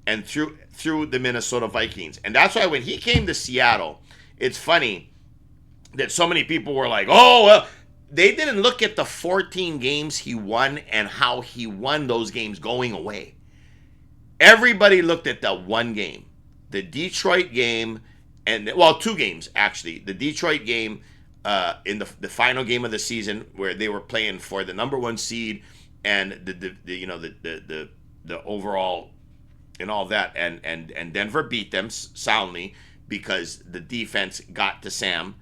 and through the Minnesota Vikings. And that's why when he came to Seattle, it's funny that so many people were like, oh, well, they didn't look at the 14 games he won and how he won those games going away. Everybody looked at the one game, the Detroit game, and, well, 2 games, actually. The Detroit game in the final game of the season where they were playing for the number 1 seed and the overall and all that, and Denver beat them soundly because the defense got to Sam.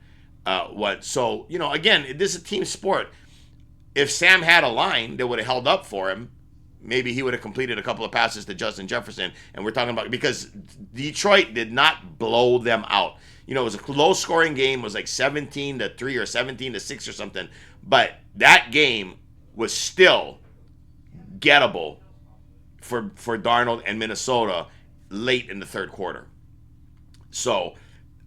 Again, this is a team sport. If Sam had a line that would have held up for him, maybe he would have completed a couple of passes to Justin Jefferson. And we're talking about, because Detroit did not blow them out. It was a low-scoring game. It was like 17-3 or 17-6 or something. But that game was still gettable for Darnold and Minnesota late in the third quarter. So,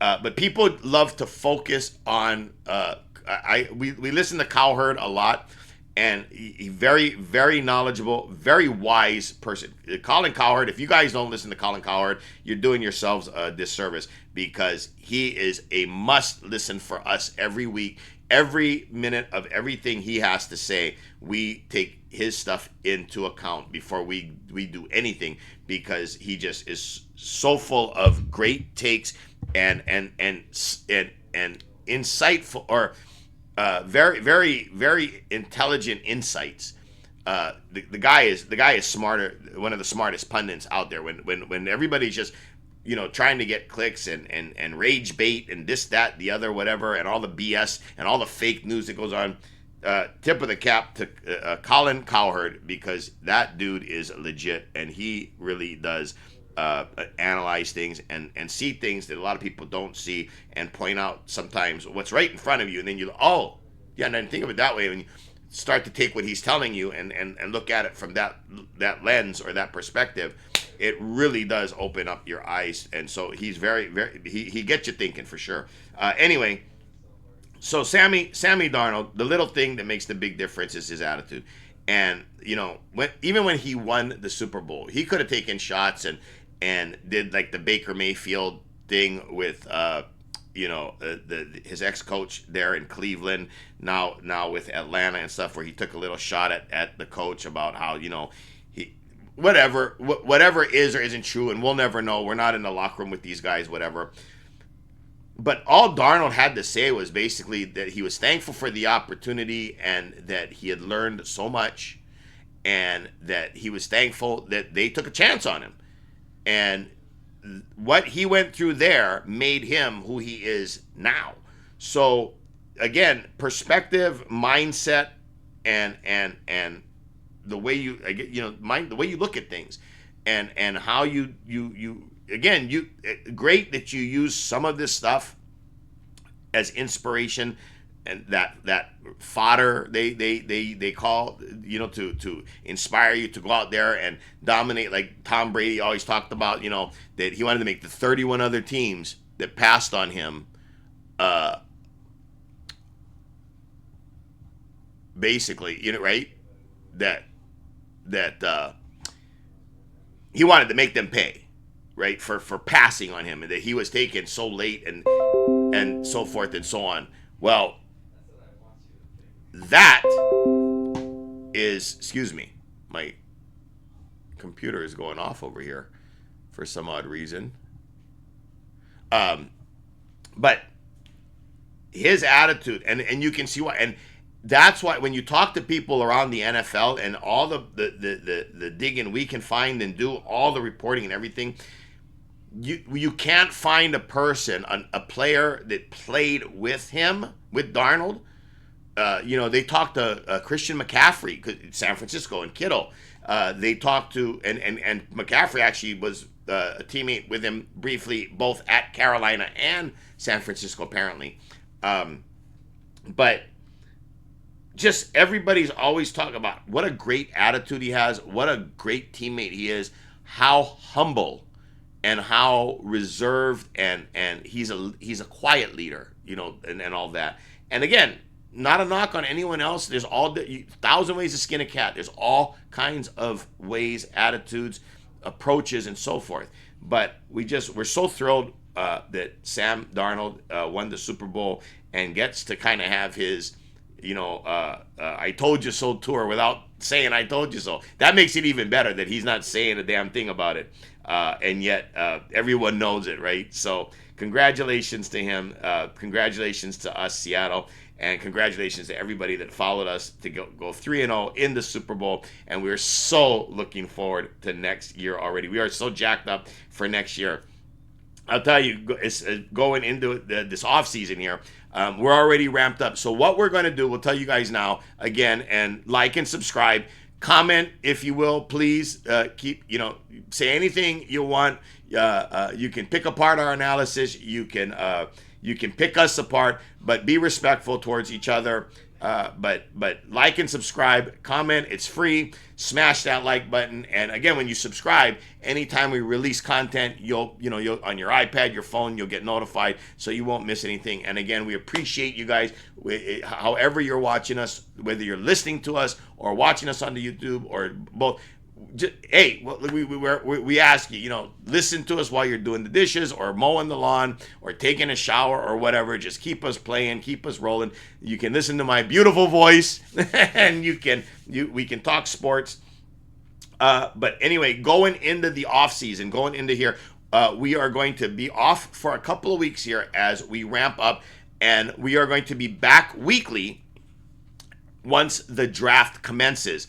but people love to focus on. We listen to Cowherd a lot, and he very, very knowledgeable, very wise person. Colin Cowherd. If you guys don't listen to Colin Cowherd, you're doing yourselves a disservice, because he is a must listen for us every week. Every minute of everything he has to say, we take his stuff into account before we do anything, because he just is so full of great takes and insightful, or very, very, very intelligent insights. The guy is smarter, one of the smartest pundits out there. When everybody's just trying to get clicks and rage bait and this, that, the other, whatever, and all the BS and all the fake news that goes on, tip of the cap to Colin Cowherd, because that dude is legit, and he really does analyze things and see things that a lot of people don't see, and point out sometimes what's right in front of you, and then you, oh, yeah, and then think of it that way when you start to take what he's telling you and look at it from that lens or that perspective. It really does open up your eyes, and so he's very, very, he gets you thinking for sure. Anyway, so Sammy Darnold, the little thing that makes the big difference is his attitude. And even when he won the Super Bowl, he could have taken shots and did like the Baker Mayfield thing with his ex-coach there in Cleveland, now with Atlanta and stuff, where he took a little shot at the coach about how whatever is or isn't true, and we'll never know. We're not in the locker room with these guys, whatever. But all Darnold had to say was basically that he was thankful for the opportunity, and that he had learned so much, and that he was thankful that they took a chance on him. And what he went through there made him who he is now. So again, perspective, mindset, and the way the way you look at things, and how you great that you use some of this stuff as inspiration, and that fodder they call, to inspire you to go out there and dominate, like Tom Brady always talked about, that he wanted to make the 31 other teams that passed on him basically, right, that he wanted to make them pay, right, for passing on him, and that he was taken so late, and so forth and so on. Well, that is, excuse me, my computer is going off over here for some odd reason. But his attitude, and you can see why, and that's why when you talk to people around the NFL and all the digging we can find and do all the reporting and everything, you can't find a person, a player that played with him, with Darnold. They talked to Christian McCaffrey, San Francisco, and Kittle. They talked to, and McCaffrey actually was a teammate with him briefly, both at Carolina and San Francisco, apparently. But just everybody's always talking about what a great attitude he has, what a great teammate he is, how humble and how reserved, and he's a quiet leader, and all that. And again, not a knock on anyone else. There's thousand ways to skin a cat. There's all kinds of ways, attitudes, approaches, and so forth. But we're so thrilled that Sam Darnold won the Super Bowl and gets to kind of have his, I told you so tour without saying I told you so. That makes it even better that he's not saying a damn thing about it. And yet everyone knows it, right? So congratulations to him. Congratulations to us, Seattle. And congratulations to everybody that followed us to go 3-0 in the Super Bowl. And we're so looking forward to next year already. We are so jacked up for next year. I'll tell you, it's going into this offseason here, we're already ramped up. So what we're going to do, we'll tell you guys now, again, and like and subscribe. Comment, if you will, please. Say anything you want. You can pick apart our analysis. You can pick us apart, but be respectful towards each other. But like and subscribe, comment. It's free. Smash that like button. And again, when you subscribe, anytime we release content, you'll on your iPad, your phone, you'll get notified, so you won't miss anything. And again, we appreciate you guys. However you're watching us, whether you're listening to us or watching us on the YouTube or both. Hey, we ask you, listen to us while you're doing the dishes or mowing the lawn or taking a shower or whatever. Just keep us playing, keep us rolling. You can listen to my beautiful voice, and we can talk sports. But anyway, going into the off season, going into here, we are going to be off for a couple of weeks here as we ramp up, and we are going to be back weekly once the draft commences.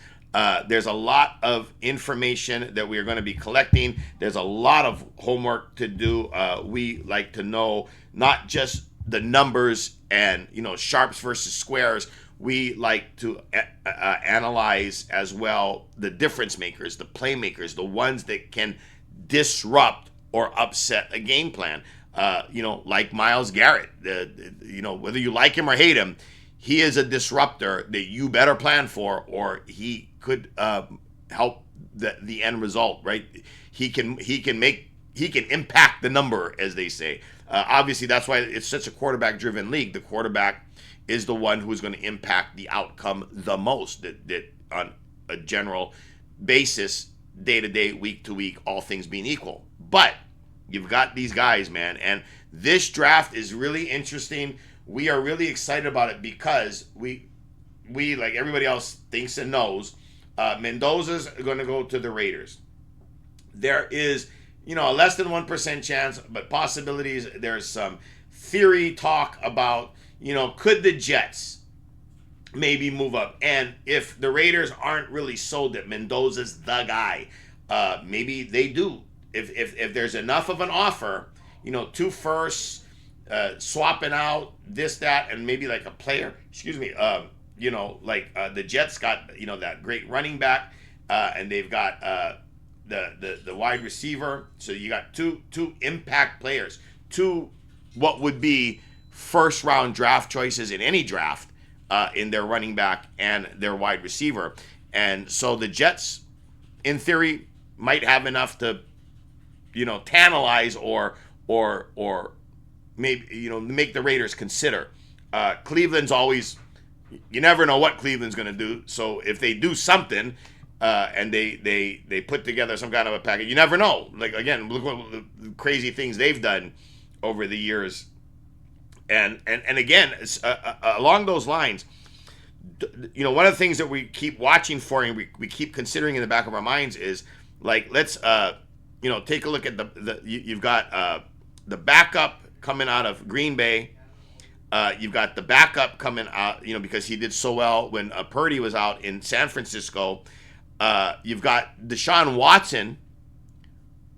There's a lot of information that we are going to be collecting. There's a lot of homework to do. We like to know not just the numbers and, sharps versus squares. We like to analyze as well the difference makers, the playmakers, the ones that can disrupt or upset a game plan. Like Myles Garrett, whether you like him or hate him, he is a disruptor that you better plan for, or he could help the end result, right? He can impact the number, as they say. Obviously, that's why it's such a quarterback-driven league. The quarterback is the one who's going to impact the outcome the most. That on a general basis, day to day, week to week, all things being equal. But you've got these guys, man, and this draft is really interesting. We are really excited about it because we like everybody else thinks and knows, Mendoza's going to go to the Raiders. There is, a less than 1% chance, but possibilities. There's some theory talk about, could the Jets maybe move up? And if the Raiders aren't really sold that Mendoza's the guy, maybe they do. If there's enough of an offer, 2 firsts, swapping out this, that, and maybe like a player, the Jets got, that great running back, and they've got the wide receiver. So you got two impact players, 2 what would be first round draft choices in any draft, in their running back and their wide receiver. And so the Jets, in theory, might have enough to, tantalize or maybe, make the Raiders consider. Cleveland's always, you never know what Cleveland's going to do. So if they do something, and they put together some kind of a package, you never know. Like, again, look what the crazy things they've done over the years. And again, along those lines, one of the things that we keep watching for and we keep considering in the back of our minds is, like, let's, take a look at you've got the backup coming out of Green Bay. You've got the backup coming out, because he did so well when Purdy was out in San Francisco. You've got Deshaun Watson,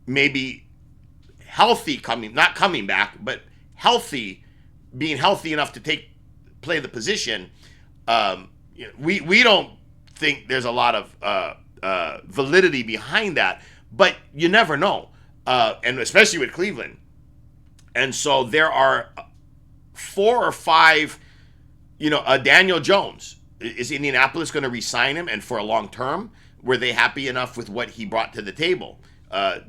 maybe healthy not coming back, but healthy, being healthy enough to play the position. We don't think there's a lot of validity behind that, but you never know. and especially with Cleveland. And so there are 4 or 5. Daniel Jones, is Indianapolis going to re-sign him and for a long term? Were they happy enough with what he brought to the table? As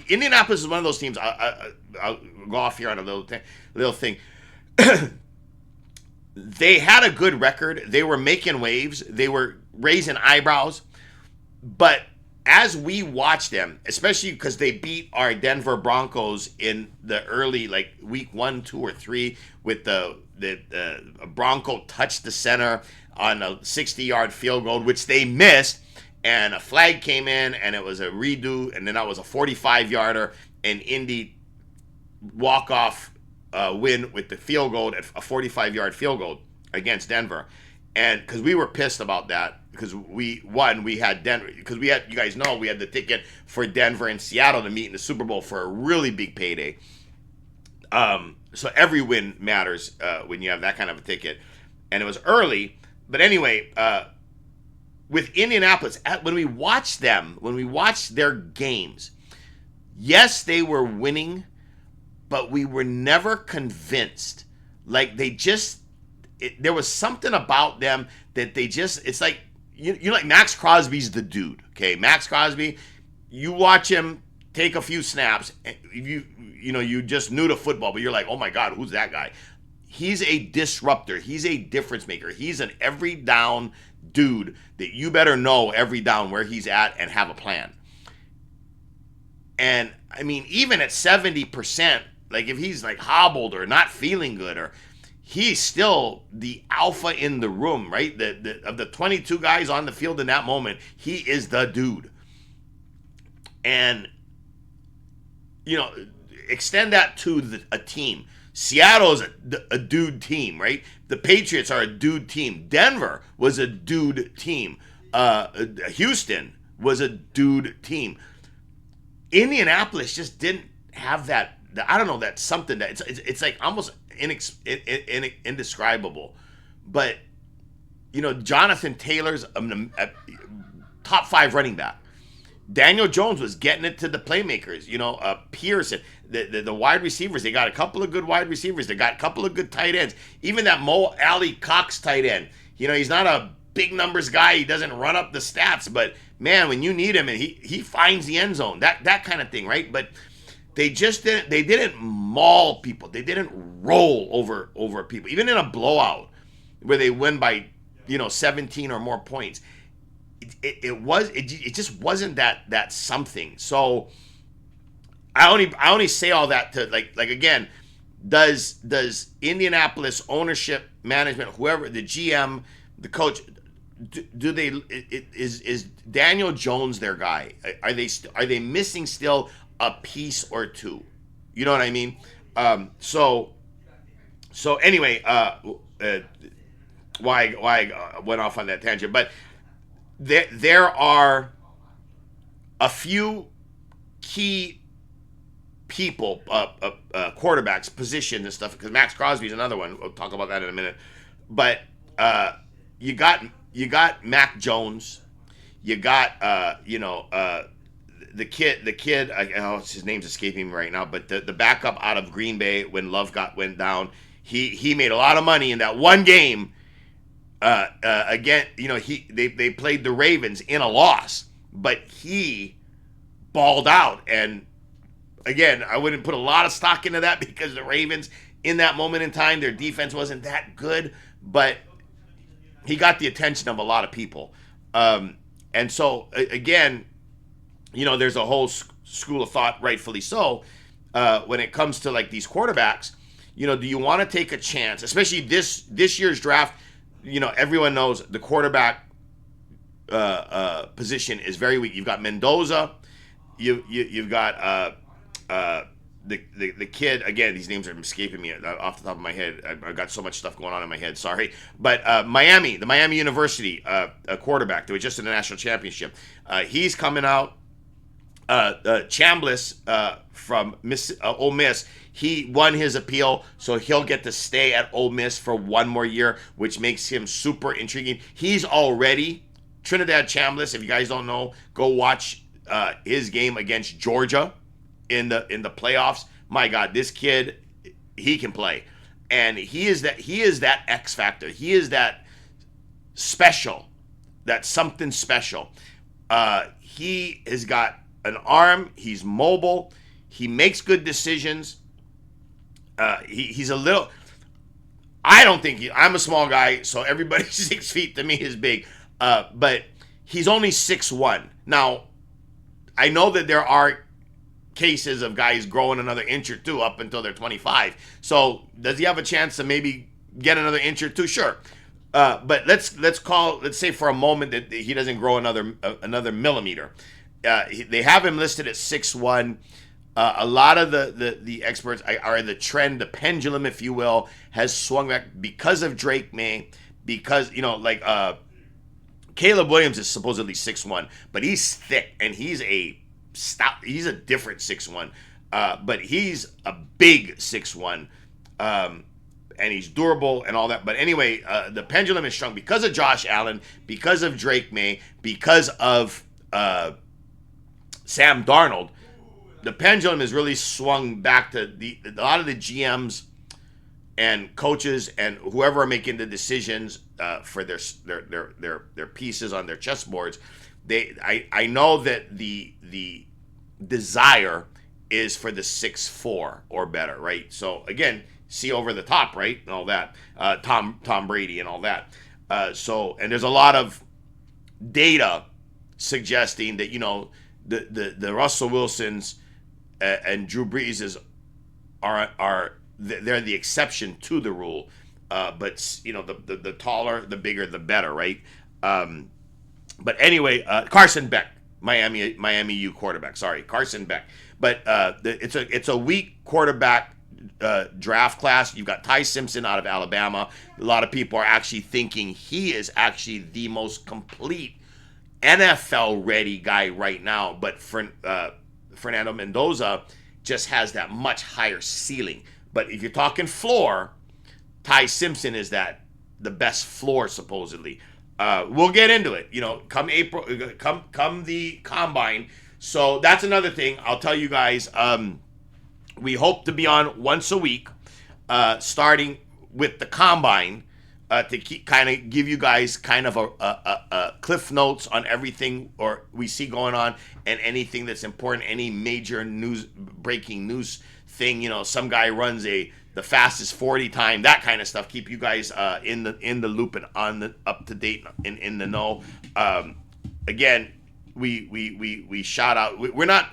Indianapolis is one of those teams. I'll go off here on a little thing. They had a good record. They were making waves. They were raising eyebrows. But as we watch them, especially because they beat our Denver Broncos in the early, like week 1, 2, or 3, with the Bronco touched the center on a 60-yard field goal, which they missed, and a flag came in, and it was a redo, and then that was a 45-yarder, and Indy walk-off win with the field goal, a 45-yard field goal against Denver. And because we were pissed about that, because we had Denver, because we had, you guys know, we had the ticket for Denver and Seattle to meet in the Super Bowl for a really big payday. So every win matters when you have that kind of a ticket. And it was early. But anyway, with Indianapolis, when we watched their games, yes, they were winning, but we were never convinced. Like there was something about them that it's like, like Max Crosby's the dude, okay? Max Crosby, you watch him take a few snaps, you just knew the football, but you're like, oh my God, who's that guy? He's a disruptor. He's a difference maker. He's an every down dude that you better know every down where he's at and have a plan. And I mean, even at 70%, like if he's like hobbled or not feeling good, or he's still the alpha in the room, right? Of the 22 guys on the field in that moment, he is the dude. And, extend that to a team. Seattle is a dude team, right? The Patriots are a dude team. Denver was a dude team. Houston was a dude team. Indianapolis just didn't have that. I don't know. That's something that it's like almost indescribable. But Jonathan Taylor's a top 5 running back. Daniel Jones was getting it to the playmakers. Pearson, the wide receivers. They got a couple of good wide receivers. They got a couple of good tight ends. Even that Mo Alley Cox tight end. He's not a big numbers guy. He doesn't run up the stats, but man, when you need him, and he finds the end zone. That kind of thing, right? But they just didn't. They didn't maul people. They didn't roll over people. Even in a blowout where they win by 17 or more points. It just wasn't that something. So I only say all that to like again, does Indianapolis ownership, management, whoever, the GM, the coach, do they is Daniel Jones their guy? Are they missing still a piece or two? You know what I mean? So anyway, why I went off on that tangent, but there are a few key people, quarterbacks, position and stuff, because Max Crosby is another one. We'll talk about that in a minute. But you got Mac Jones, you got the kid. His name's escaping me right now, but the backup out of Green Bay when Love went down, he made a lot of money in that one game. Again, they played the Ravens in a loss, but he balled out. And again, I wouldn't put a lot of stock into that because the Ravens, in that moment in time, their defense wasn't that good, but he got the attention of a lot of people. And so, again, there's a whole school of thought, rightfully so, when it comes to like these quarterbacks. Do you want to take a chance, especially this year's draft? Everyone knows the quarterback position is very weak. You've got Mendoza, you've got the kid. Again, these names are escaping me off the top of my head. I've got so much stuff going on in my head. Sorry, but the Miami University quarterback that was just in the national championship. He's coming out. Chambliss from Ole Miss. He won his appeal, so he'll get to stay at Ole Miss for one more year, which makes him super intriguing. He's already Trinidad Chambliss. If you guys don't know, go watch his game against Georgia in the playoffs. My God, this kid, he can play, and he is that X factor. He is that special, that something special. He has got an arm. He's mobile. He makes good decisions. He's a little. I don't think I'm a small guy, so everybody 6 feet to me is big. But he's only 6'1". Now, I know that there are cases of guys growing another inch or two up until they're 25. So does he have a chance to maybe get another inch or two? Sure. But let's say for a moment that he doesn't grow another millimeter. They have him listed at 6'1". A lot of the experts are the trend, the pendulum, if you will, has swung back because of Drake May, because, Caleb Williams is supposedly 6'1", but he's thick and he's a different 6'1", but he's a big 6'1", and he's durable and all that. But anyway, the pendulum is strong because of Josh Allen, because of Drake May, because of Sam Darnold. The pendulum is really swung back to a lot of the GMs and coaches and whoever are making the decisions for their pieces on their chessboards. I know that the desire is for the 6'4" or better, right? So again, see over the top, right, and all that. Tom Brady and all that. And there's a lot of data suggesting that the Russell Wilsons and Drew Breeses they're the exception to the rule. But the taller, the bigger, the better, right? But anyway, Carson Beck, Miami U quarterback. Sorry, Carson Beck. But it's a weak quarterback draft class. You've got Ty Simpson out of Alabama. A lot of people are actually thinking he is actually the most complete NFL ready guy right now. But Fernando Mendoza just has that much higher ceiling. But if you're talking floor, Ty Simpson is the best floor supposedly. We'll get into it. Come April, come the combine. So that's another thing. I'll tell you guys. We hope to be on once a week, starting with the combine, to kind of give you guys kind of a cliff notes on everything or we see going on and anything that's important, any major breaking news thing. Some guy runs the fastest 40 time, that kind of stuff. Keep you guys in the loop and up to date in the know. Again, we shout out. We're not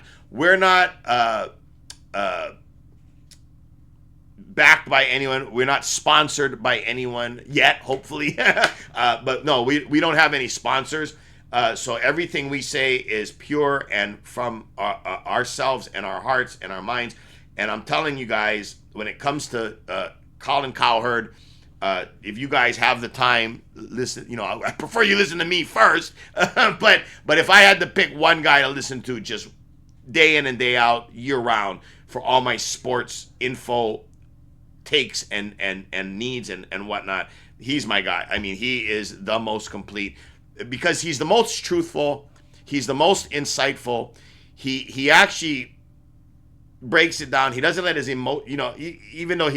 backed by anyone. We're not sponsored by anyone yet, hopefully. But no, we don't have any sponsors. So everything we say is pure and from ourselves and our hearts and our minds. And I'm telling you guys, when it comes to Colin Cowherd, if you guys have the time, listen. I prefer you listen to me first. but if I had to pick one guy to listen to just day in and day out, year round, for all my sports info takes and needs and whatnot, he's my guy. I mean, he is the most complete because he's the most truthful. He's the most insightful. He actually breaks it down. He doesn't let his even though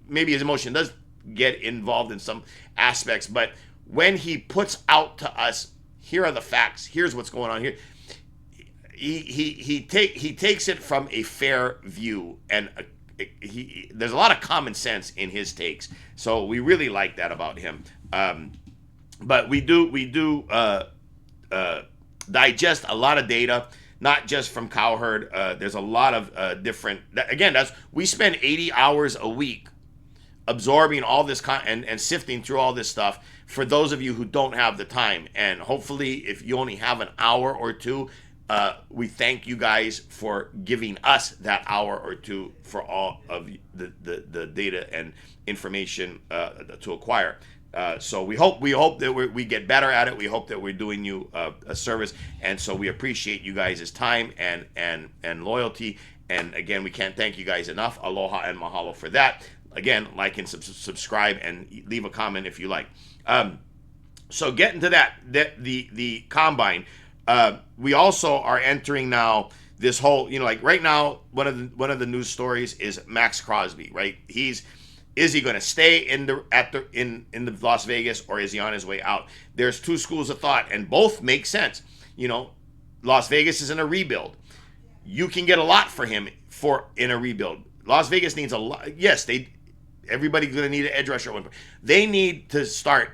maybe his emotion does get involved in some aspects, but when he puts out to us, here are the facts. Here's what's going on here. He takes it from a fair view, and there's a lot of common sense in his takes. So we really like that about him. But we do digest a lot of data, not just from Cowherd. There's a lot of different. Again, we spend 80 hours a week absorbing all this and sifting through all this stuff for those of you who don't have the time. And hopefully, if you only have an hour or two, we thank you guys for giving us that hour or two for all of the data and information to acquire. So we hope that we get better at it. We hope that we're doing you a service, and so we appreciate you guys' time and loyalty. And again, we can't thank you guys enough. Aloha and mahalo for that. Again, like and subscribe and leave a comment if you like. So getting to that the combine. We also are entering now this whole, like right now, one of the news stories is Max Crosby, right? Is he going to stay in the Las Vegas, or is he on his way out? There's two schools of thought, and both make sense. Las Vegas is in a rebuild. You can get a lot for him in a rebuild. Las Vegas needs a lot. Yes, everybody's going to need an edge rusher at one point. They need to start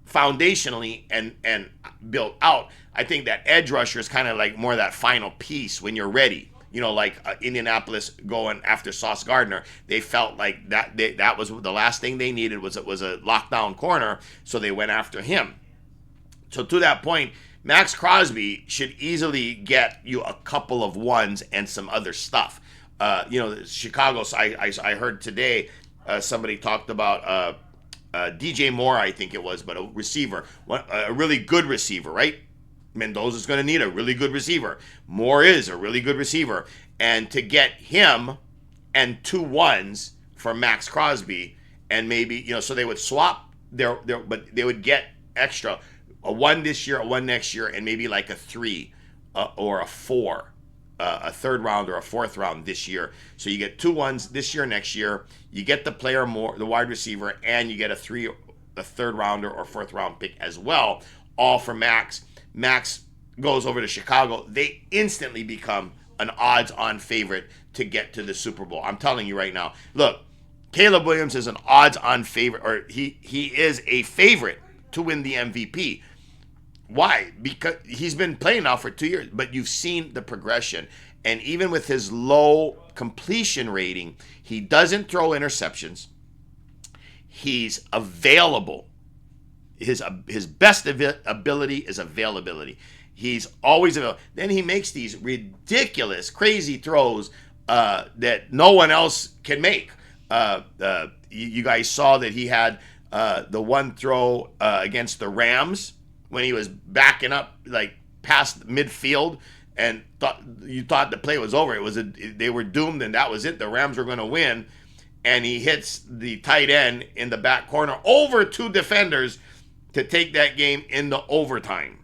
foundationally and build out. I think that edge rusher is kind of like more that final piece when you're ready. Like Indianapolis going after Sauce Gardner, they felt like that was the last thing they needed was a lockdown corner, so they went after him. So to that point, Max Crosby should easily get you a couple of ones and some other stuff. Chicago. So I heard today somebody talked about DJ Moore, I think it was, but a receiver, a really good receiver, right? Mendoza's going to need a really good receiver. Moore is a really good receiver. And to get him and 2 ones for Max Crosby, and maybe, so they would swap but they would get extra, a 1 this year, a 1 next year, and maybe like a 3 or a 4, a third round or a fourth round this year. So you get 2 ones this year, next year. You get the player more, the wide receiver, and you get a third rounder or fourth round pick as well, all for Max. Max goes over to Chicago. They instantly become an odds-on favorite to get to the Super Bowl. I'm telling you right now. Look, Caleb Williams is an odds-on favorite, or he is a favorite to win the MVP. Why? Because he's been playing now for 2 years, but you've seen the progression. And even with his low completion rating, he doesn't throw interceptions. He's available. His best ability is availability. He's always available. Then he makes these ridiculous, crazy throws that no one else can make. You guys saw that he had the one throw against the Rams when he was backing up like past midfield, and you thought the play was over. They were doomed, and that was it. The Rams were going to win, and he hits the tight end in the back corner over 2 defenders to take that game into overtime.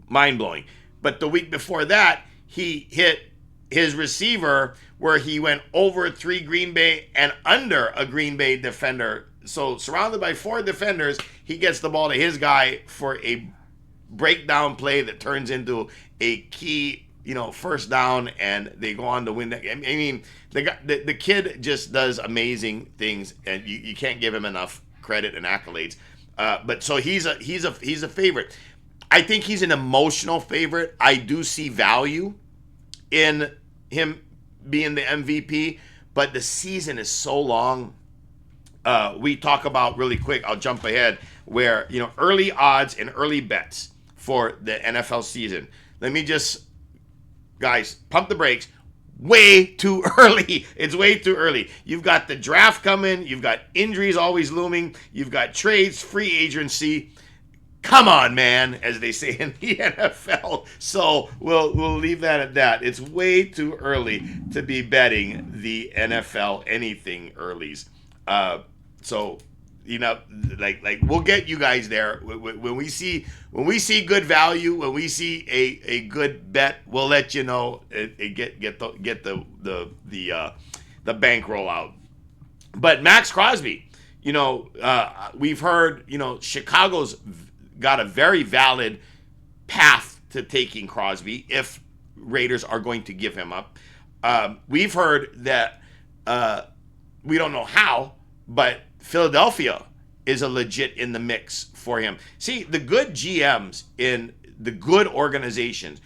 Mind-blowing. But the week before that, he hit his receiver where he went over 3 Green Bay and under a Green Bay defender. So surrounded by 4 defenders, he gets the ball to his guy for a breakdown play that turns into a key, first down, and they go on to win that game. I mean, the kid just does amazing things, and you can't give him enough credit and accolades. But so he's a favorite. I think he's an emotional favorite. I do see value in him being the MVP, but the season is so long. We talk about really quick. I'll jump ahead where early odds and early bets for the NFL season. Let me just, guys, pump the brakes. Way too early. It's way too early. You've got the draft coming. You've got injuries always looming. You've got trades, free agency. Come on, man, as they say in the NFL. So we'll leave that at that. It's way too early to be betting the NFL anything earlies. So like we'll get you guys there when we see good value, when we see a good bet, we'll let you know and get the bankroll out. But Max Crosby, we've heard Chicago's got a very valid path to taking Crosby if Raiders are going to give him up. We've heard that we don't know how, but Philadelphia is a legit in the mix for him. See, the good GMs in the good organizations,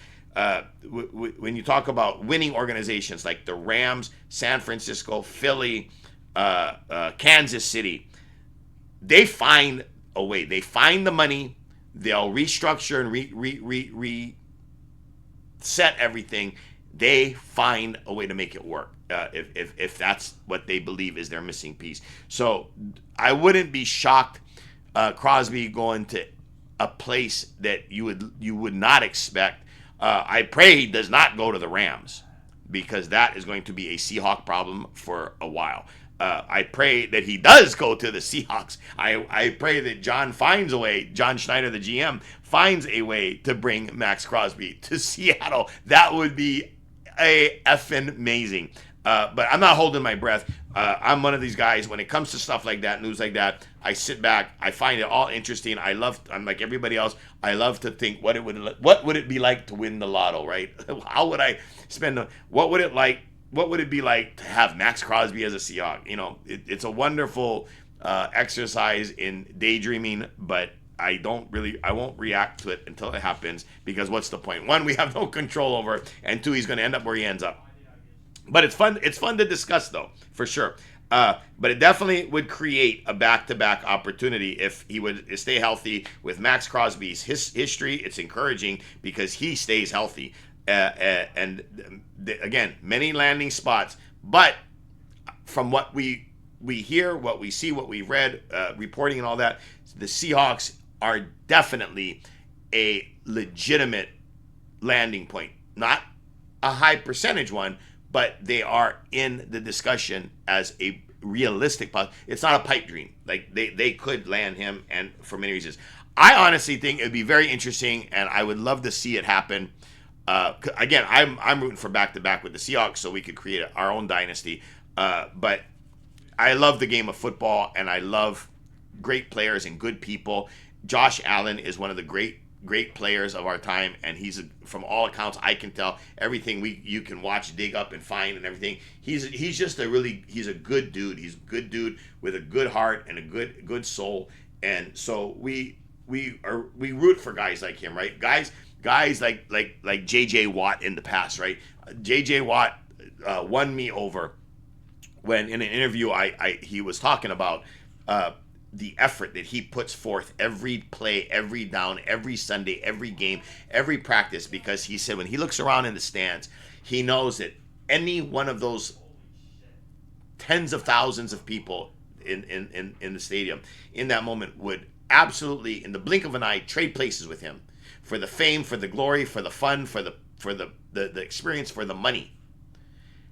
when you talk about winning organizations like the Rams, San Francisco, Philly, Kansas City, they find a way. They find the money. They'll restructure and reset everything. They find a way to make it work. If that's what they believe is their missing piece. So I wouldn't be shocked Crosby going to a place that you would not expect. I pray he does not go to the Rams, because that is going to be a Seahawk problem for a while. I pray that he does go to the Seahawks. I pray that John finds a way, John Schneider, the GM, finds a way to bring Max Crosby to Seattle. That would be a effing amazing. But I'm not holding my breath. I'm one of these guys, when it comes to stuff like that, news like that, I sit back, I find it all interesting. I'm like everybody else, I love to think what would it be like to win the lotto, right? How would I spend, what would it be like to have Max Crosby as a Seahawk? It's a wonderful exercise in daydreaming, but I won't react to it until it happens, because what's the point? One, we have no control over it, and two, he's going to end up where he ends up. But it's fun to discuss, though, for sure. But it definitely would create a back-to-back opportunity if he would stay healthy. With Max Crosby's history, it's encouraging because he stays healthy. Again, many landing spots. But from what we hear, what we see, what we read, reporting and all that, the Seahawks are definitely a legitimate landing point. Not a high percentage one, but they are in the discussion as a realistic possibility. It's not a pipe dream. Like they could land him, and for many reasons. I honestly think it would be very interesting, and I would love to see it happen. Again, I'm rooting for back-to-back with the Seahawks so we could create our own dynasty. But I love the game of football, and I love great players and good people. Josh Allen is one of the great players of our time, and he's from all accounts I can tell, everything you can watch, dig up, and find, and everything. He's just he's a good dude. He's a good dude with a good heart and a good soul, and so we root for guys like him, right? Guys like JJ Watt in the past, right? JJ Watt won me over when in an interview he was talking about the effort that he puts forth every play, every down, every Sunday, every game, every practice, because he said when he looks around in the stands, he knows that any one of those tens of thousands of people in the stadium in that moment would absolutely, in the blink of an eye, trade places with him for the fame, for the glory, for the fun, for the experience, for the money.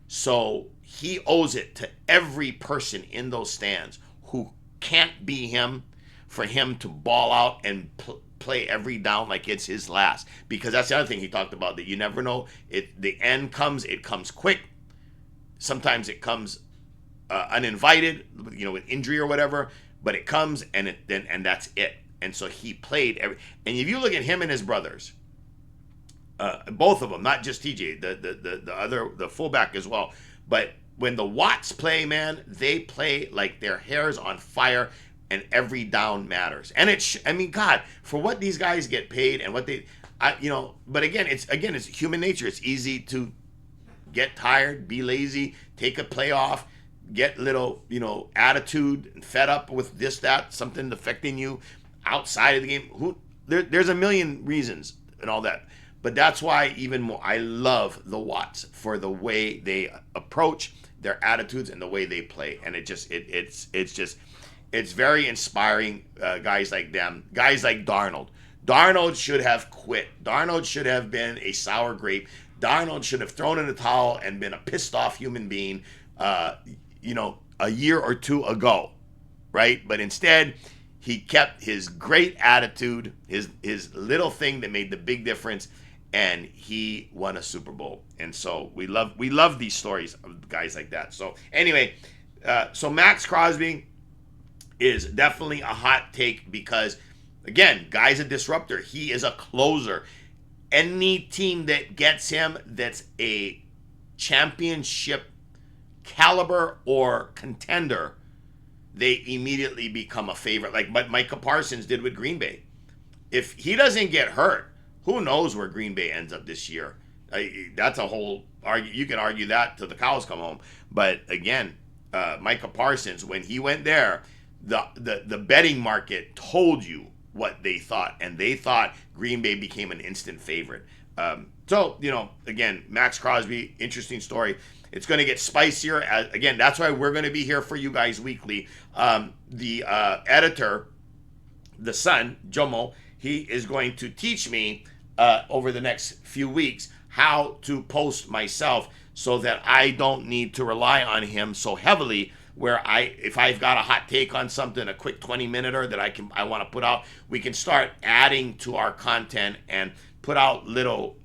So he owes it to every person in those stands who can't be him, for him to ball out and play every down like it's his last. Because that's the other thing he talked about, that you never know. The end comes, it comes quick. Sometimes it comes uninvited, with injury or whatever. But it comes, and that's it. And so he played and if you look at him and his brothers, both of them, not just TJ, the fullback as well, but when the Watts play, man, they play like their hair's on fire, and every down matters. And God, for what these guys get paid and what but again, it's human nature. It's easy to get tired, be lazy, take a play off, get little, attitude and fed up with this, that, something affecting you outside of the game. There's a million reasons and all that. But that's why even more, I love the Watts for the way they approach their attitudes and the way they play, and it's very inspiring. Guys like them, guys like Darnold. Darnold should have quit. Darnold should have been a sour grape. Darnold should have thrown in the towel and been a pissed off human being, a year or two ago, right? But instead, he kept his great attitude, his little thing that made the big difference, and he won a Super Bowl. And so we love these stories of guys like that. So anyway, so Max Crosby is definitely a hot take because, again, guy's a disruptor. He is a closer. Any team that gets him that's a championship caliber or contender, they immediately become a favorite, like what Micah Parsons did with Green Bay. If he doesn't get hurt, who knows where Green Bay ends up this year? That's a whole argue. You can argue that till the cows come home. But again, Micah Parsons, when he went there, the betting market told you what they thought, and they thought Green Bay became an instant favorite. So again, Max Crosby, interesting story. It's going to get spicier. Again, that's why we're going to be here for you guys weekly. The editor, the son, Jomo, he is going to teach me over the next few weeks how to post myself so that I don't need to rely on him so heavily where if I've got a hot take on something, a quick 20-minute that I want to put out, we can start adding to our content and put out little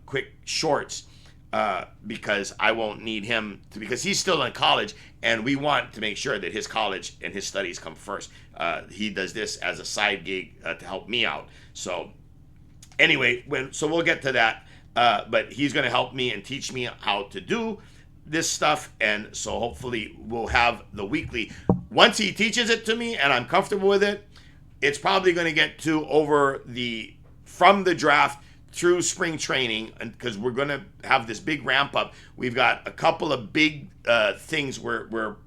quick shorts, because I won't need him to, because he's still in college, and we want to make sure that his college and his studies come first. He does this as a side gig to help me out. So anyway, so we'll get to that. But he's going to help me and teach me how to do this stuff, and so hopefully we'll have the weekly. Once he teaches it to me and I'm comfortable with it, it's probably going to get to from the draft through spring training, because we're going to have this big ramp up. We've got a couple of big things we're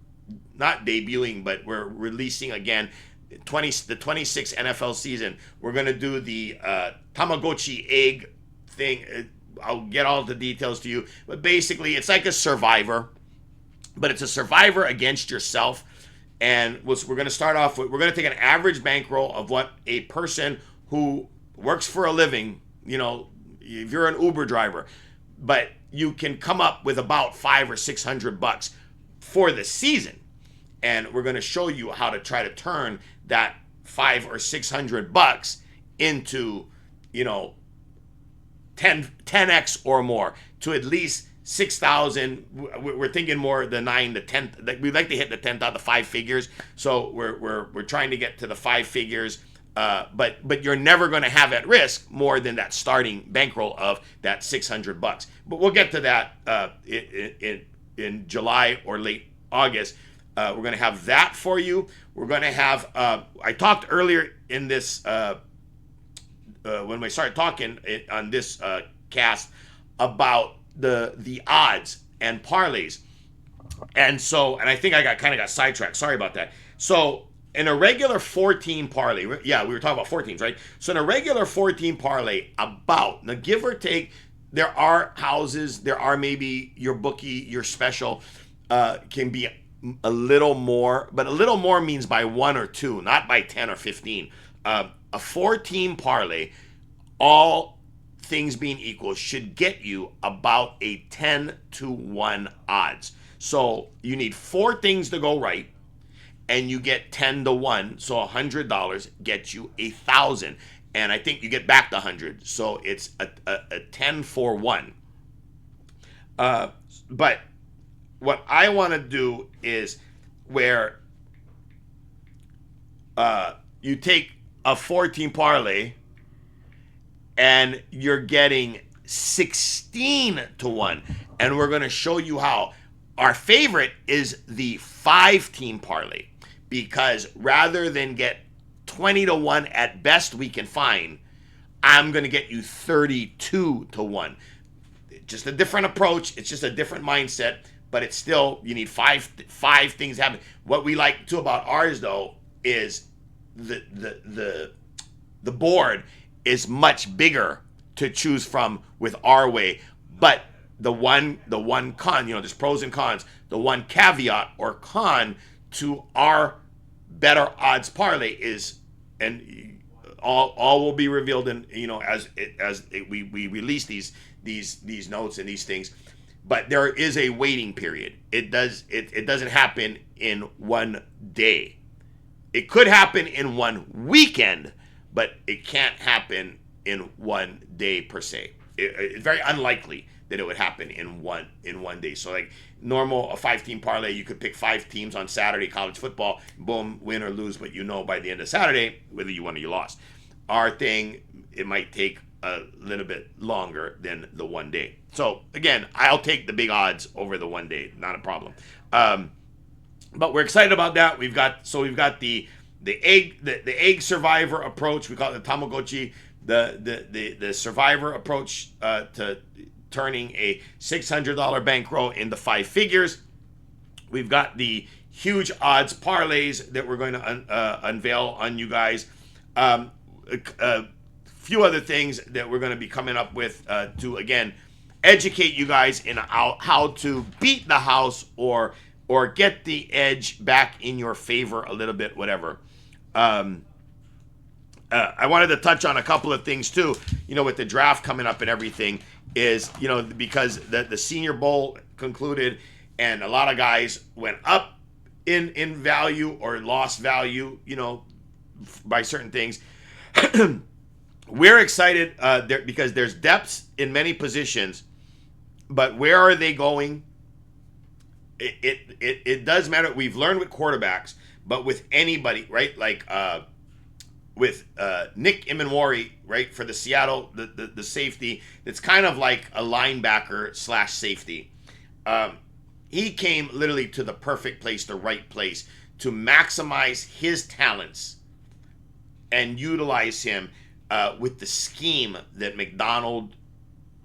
not debuting, but we're releasing again. The 26th NFL season, we're going to do the Tamagotchi egg thing. I'll get all the details to you, but basically it's like a Survivor, but it's a Survivor against yourself. And we're going to start off with, we're going to take an average bankroll of what a person who works for a living, if you're an Uber driver, but you can come up with about $500 or $600 for the season. And we're going to show you how to try to turn that $500 or $600 into, 10x or more, to at least 6,000. We're thinking more the 9 to 10. We'd like to hit the 10,000, the 5 figures. So we're trying to get to the 5 figures. But you're never going to have at risk more than that starting bankroll of that $600. But we'll get to that in July or late August. We're going to have that for you. We're going to have. I talked earlier in this. When we started talking on this cast about the odds and parlays, and I think I kind of got sidetracked. Sorry about that. So in a regular 14 parlay, we were talking about 14s, right? So in a regular 14 parlay, now give or take, there are houses, there are maybe your bookie, your special can be a little more, but a little more means by 1 or 2, not by 10 or 15. A 4-team parlay, all things being equal, should get you about a 10-1 odds. So you need 4 things to go right, and you get 10-1. So $100 gets you 1,000, and I think you get back the 100. So it's a 10-1. But what I want to do is where you take a 14 parlay and you're getting 16-1, and we're going to show you how. Our favorite is the 5-team parlay, because rather than get 20-1 at best we can find, I'm going to get you 32-1. Just a different approach. It's just a different mindset, but it's still, you need five things happen. What we like too about ours though is the board is much bigger to choose from with our way, but the one con, there's pros and cons. The one caveat or con to our better odds parlay is, and all will be revealed in as we release these notes and these things, but there is a waiting period. It doesn't happen in one day. It could happen in one weekend, but it can't happen in one day per se. It's very unlikely that it would happen in one day. So like normal, a 5-team parlay, you could pick 5 teams on Saturday, college football, boom, win or lose, but by the end of Saturday whether you won or you lost. Our thing, it might take a little bit longer than the one day. So again, I'll take the big odds over the one day, not a problem. But we're excited about that. We've got the egg survivor approach. We call it the Tamagotchi. The survivor approach to turning a $600 bankroll into 5 figures. We've got the huge odds parlays that we're going to unveil on you guys. A few other things that we're going to be coming up with to again educate you guys in how to beat the house or get the edge back in your favor a little bit, whatever. I wanted to touch on a couple of things too, with the draft coming up and everything, is, because the Senior Bowl concluded and a lot of guys went up in value or lost value, by certain things. We're excited there because there's depths in many positions, but where are they going? It does matter. We've learned with quarterbacks, but with anybody, right? Like with Nick Imanwari, right, for the Seattle, the safety, it's kind of like a linebacker slash safety. He came literally to the perfect place, the right place, to maximize his talents and utilize him with the scheme that McDonald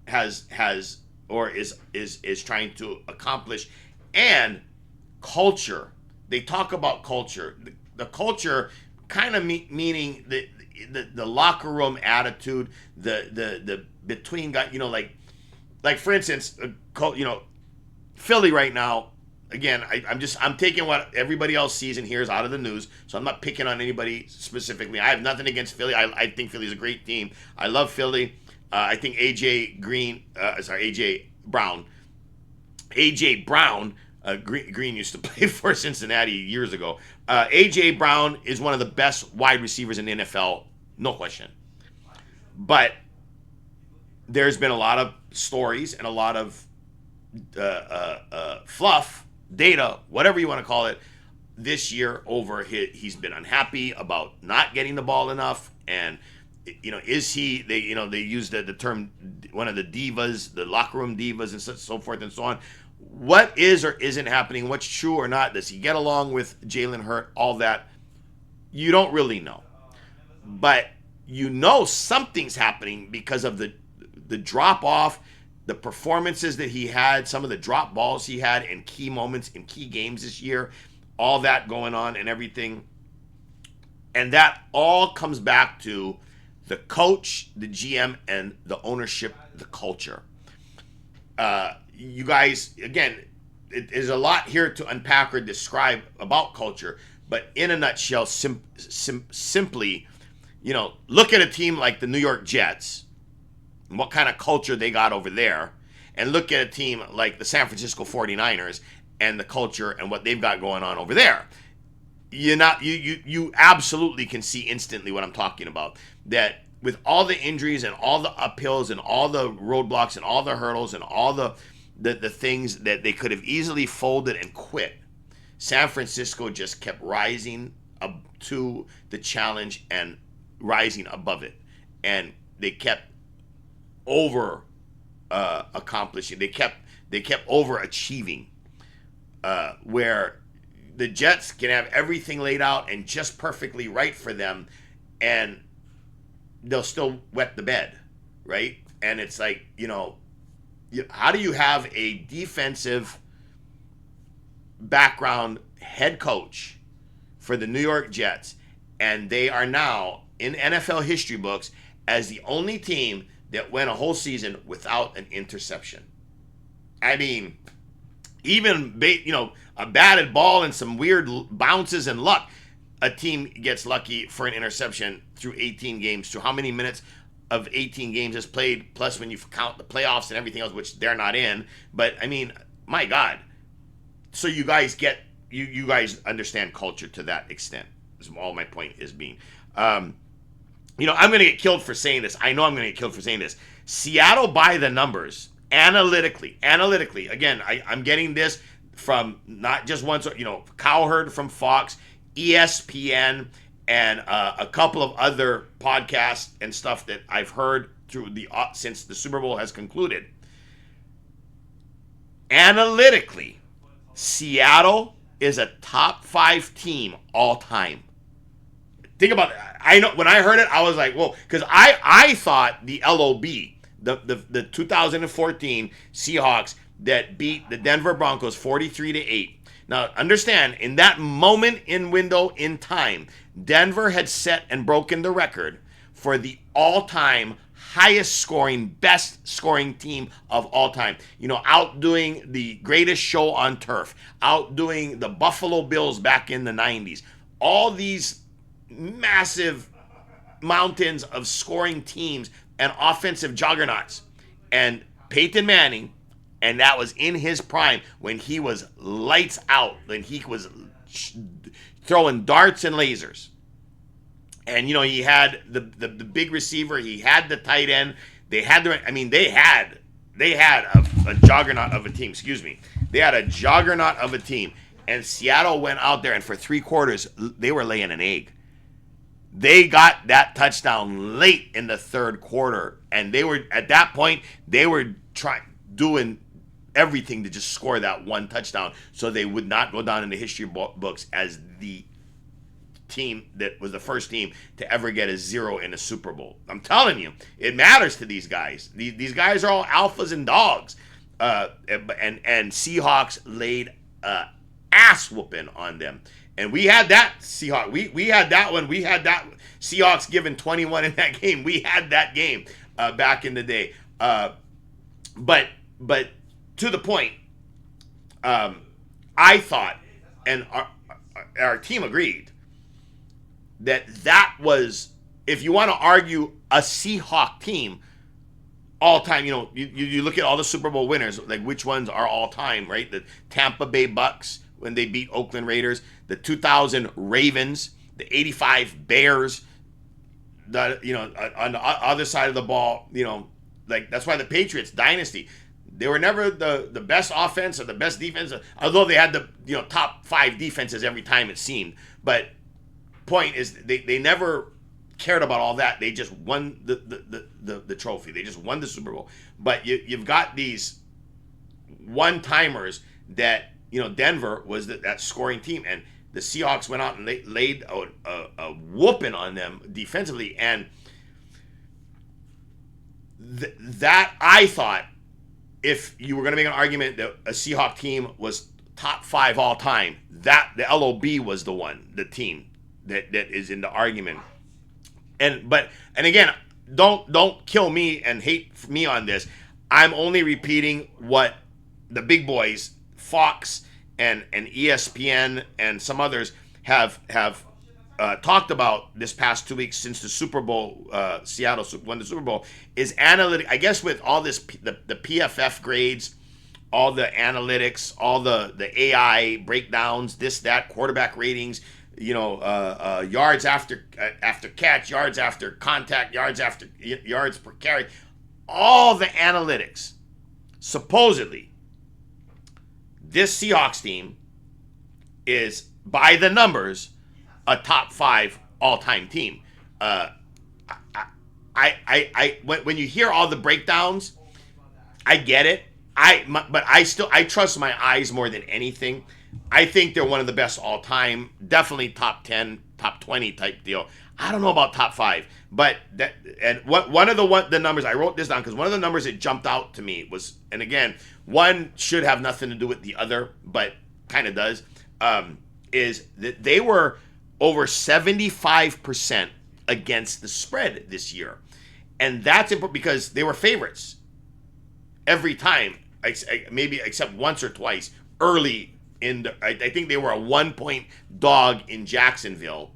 has or is trying to accomplish, and culture. They talk about culture. The culture kind of meaning the locker room attitude, the between guys. Like for instance, Philly right now. Again, I'm taking what everybody else sees and hears out of the news, so I'm not picking on anybody specifically. I have nothing against Philly. I think Philly's a great team. I love Philly. I think AJ Brown. Green used to play for Cincinnati years ago. AJ Brown is one of the best wide receivers in the NFL, no question. But there's been a lot of stories and a lot of fluff, data, whatever you want to call it, this year over he's been unhappy about not getting the ball enough, and is he? They use the term one of the divas, the locker room divas, and so forth and so on. What is or isn't happening? What's true or not? Does he get along with Jalen Hurts? All that you don't really know, but something's happening because of the drop off. The performances that he had, some of the drop balls he had in key moments, in key games this year, all that going on and everything. And that all comes back to the coach, the GM, and the ownership, the culture. You guys, again, there's a lot here to unpack or describe about culture, but in a nutshell, simply, look at a team like the New York Jets, and what kind of culture they got over there, and look at a team like the San Francisco 49ers and the culture and what they've got going on over there. You absolutely can see instantly what I'm talking about. That with all the injuries and all the uphills and all the roadblocks and all the hurdles and all the things that they could have easily folded and quit, San Francisco just kept rising up to the challenge and rising above it, and they kept over accomplishing. They kept overachieving. Where the Jets can have everything laid out and just perfectly right for them, and they'll still wet the bed, right? And it's like, how do you have a defensive background head coach for the New York Jets, and they are now in NFL history books as the only team that went a whole season without an interception? I mean, even a batted ball and some weird bounces and luck, a team gets lucky for an interception through 18 games. Through how many minutes of 18 games is played, plus when you count the playoffs and everything else, which they're not in. But I mean, my God. So you guys you guys understand culture to that extent. Is all my point is being. I'm going to get killed for saying this. I know I'm going to get killed for saying this. Seattle, by the numbers, analytically. Again, I'm getting this from not just one, Cowherd from Fox, ESPN, and a couple of other podcasts and stuff that I've heard through since the Super Bowl has concluded. Analytically, Seattle is a top 5 team all time. Think about it. I know when I heard it, I was like, whoa, because I thought the LOB, the 2014 Seahawks that beat the Denver Broncos 43-8. Now, understand, in that moment in window in time, Denver had set and broken the record for the all-time highest scoring, best scoring team of all time. Outdoing the greatest show on turf, outdoing the Buffalo Bills back in the 90s. All these massive mountains of scoring teams and offensive juggernauts. And Peyton Manning, and that was in his prime when he was lights out, when he was throwing darts and lasers. And he had the big receiver, he had the tight end, they had a juggernaut of a team. Excuse me, they had a juggernaut of a team, and Seattle went out there and for 3 quarters they were laying an egg. They got that touchdown late in the 3rd quarter, and they were at that point doing everything to just score that one touchdown, so they would not go down in the history books as the team that was the first team to ever get a 0 in a Super Bowl. I'm telling you, it matters to these guys. These guys are all alphas and dogs. And Seahawks laid ass whooping on them. And we had that Seahawks. We had that one. We had that Seahawks given 21 in that game. We had that game back in the day. But to the point, I thought, and our team agreed, that was, if you want to argue a Seahawk team all time, you look at all the Super Bowl winners, like which ones are all time, right? The Tampa Bay Bucks when they beat Oakland Raiders, the 2000 Ravens, the 85 Bears, on the other side of the ball, like that's why the Patriots dynasty, they were never the best offense or the best defense, although they had the top 5 defenses every time it seemed. But point is, they never cared about all that. They just won the trophy. They just won the Super Bowl. But you've got these one-timers that, Denver was that scoring team, and the Seahawks went out and they laid a whooping on them defensively. And that, I thought, if you were going to make an argument that a Seahawk team was top 5 all time, that the LOB was the team that is in the argument. And again, don't kill me and hate me on this. I'm only repeating what the big boys, Fox and ESPN and some others have talked about this past 2 weeks since the Super Bowl. Seattle won the Super Bowl. Is analytic, I guess, with all this the PFF grades, all the analytics, all the AI breakdowns, this, that, quarterback ratings, yards after catch, yards after contact, yards per carry, all the analytics. Supposedly, this Seahawks team is, by the numbers, a top 5 all-time team. When you hear all the breakdowns, I get it. But I trust my eyes more than anything. I think they're one of the best all time, definitely top 10, top 20 type deal. I don't know about top 5, but one of the numbers, I wrote this down because one of the numbers that jumped out to me was, and again, one should have nothing to do with the other, but kind of does, is that they were over 75% against the spread this year. And that's important because they were favorites every time, maybe except once or twice early I think they were a 1-point dog in Jacksonville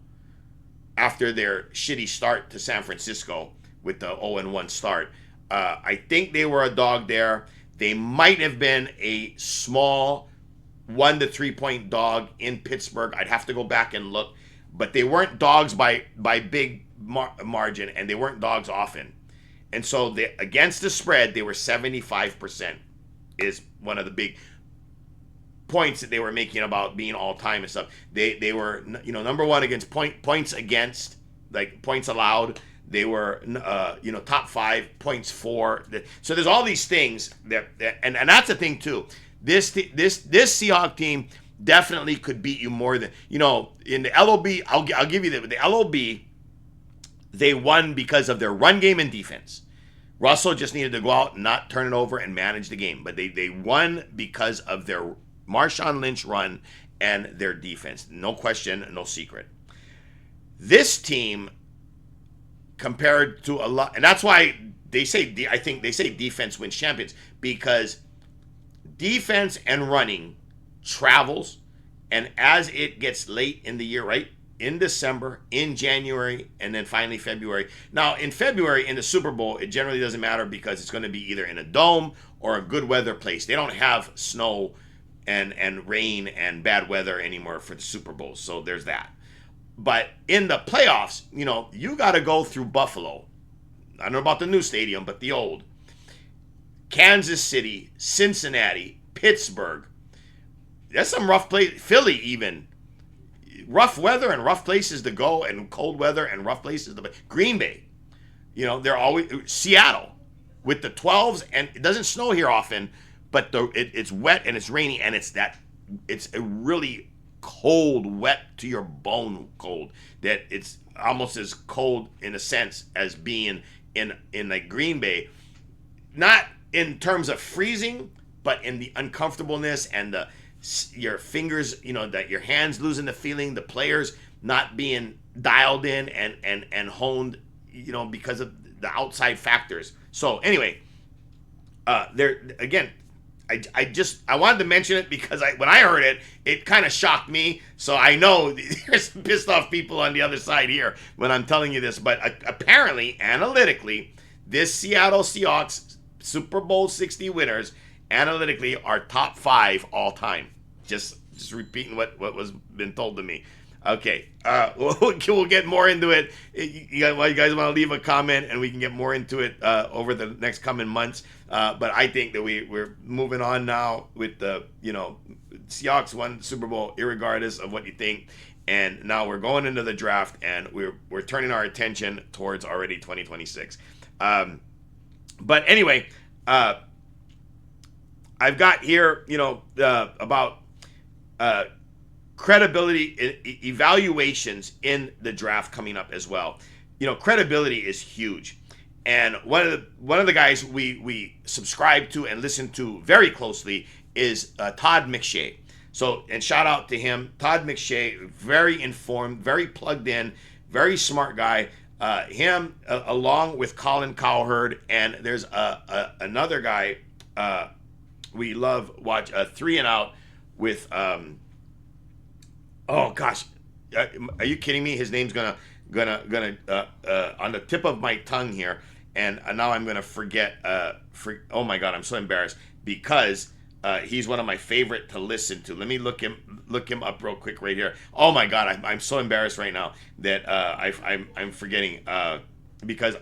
after their shitty start to San Francisco with the 0-1 start. I think they were a dog there. They might have been a small 1 to 3 point dog in Pittsburgh. I'd have to go back and look, but they weren't dogs by big margin, and they weren't dogs often. And so against the spread, they were 75%. Is one of the big points that they were making about being all time and stuff. They were number 1 against points against, like points allowed. They were top 5 points for. So there's all these things that and that's the thing too. This Seahawks team definitely could beat you more than in the LOB. I'll give you the LOB. They won because of their run game and defense. Russell just needed to go out and not turn it over and manage the game. But they won because of their Marshawn Lynch run and their defense. No question, no secret. This team, compared to a lot, and that's why I think they say defense wins champions, because defense and running travels, and as it gets late in the year, right? In December, in January, and then finally February. Now, in February, in the Super Bowl, it generally doesn't matter because it's going to be either in a dome or a good weather place. They don't have snow and rain and bad weather anymore for the Super Bowl. So there's that. But in the playoffs, you got to go through Buffalo. I don't know about the new stadium, but the old. Kansas City, Cincinnati, Pittsburgh. That's some rough place. Philly even. Rough weather and rough places to go, and cold weather and rough places to go. Green Bay. They're always Seattle with the 12s, and it doesn't snow here often, but it's wet and it's rainy, and it's a really cold, wet to your bone cold, that it's almost as cold in a sense as being in like Green Bay, not in terms of freezing, but in the uncomfortableness and your fingers, that your hands losing the feeling, the players not being dialed in and honed, because of the outside factors. So anyway, there again, I wanted to mention it because when I heard it, it kind of shocked me. So I know there's some pissed off people on the other side here when I'm telling you this, but apparently, analytically, this Seattle Seahawks Super Bowl 60 winners analytically are top 5 all time. Just repeating what was been told to me. Okay, we'll get more into it. You guys want to leave a comment, and we can get more into it over the next coming months. But I think that we're moving on now with the Seahawks won the Super Bowl, irregardless of what you think. And now we're going into the draft, and we're turning our attention towards already 2026. But anyway, I've got here about credibility evaluations in the draft coming up as well. Credibility is huge, and one of the guys we subscribe to and listen to very closely is Todd McShay. So, and shout out to him, Todd McShay, very informed, very plugged in, very smart guy. Him along with Colin Cowherd, and there's another guy we love watch 3 and Out with oh gosh, are you kidding me? His name's gonna on the tip of my tongue here, and now I'm gonna forget. Oh my god, I'm so embarrassed because he's one of my favorite to listen to. Let me look him up real quick right here. Oh my god, I'm so embarrassed right now that I'm forgetting because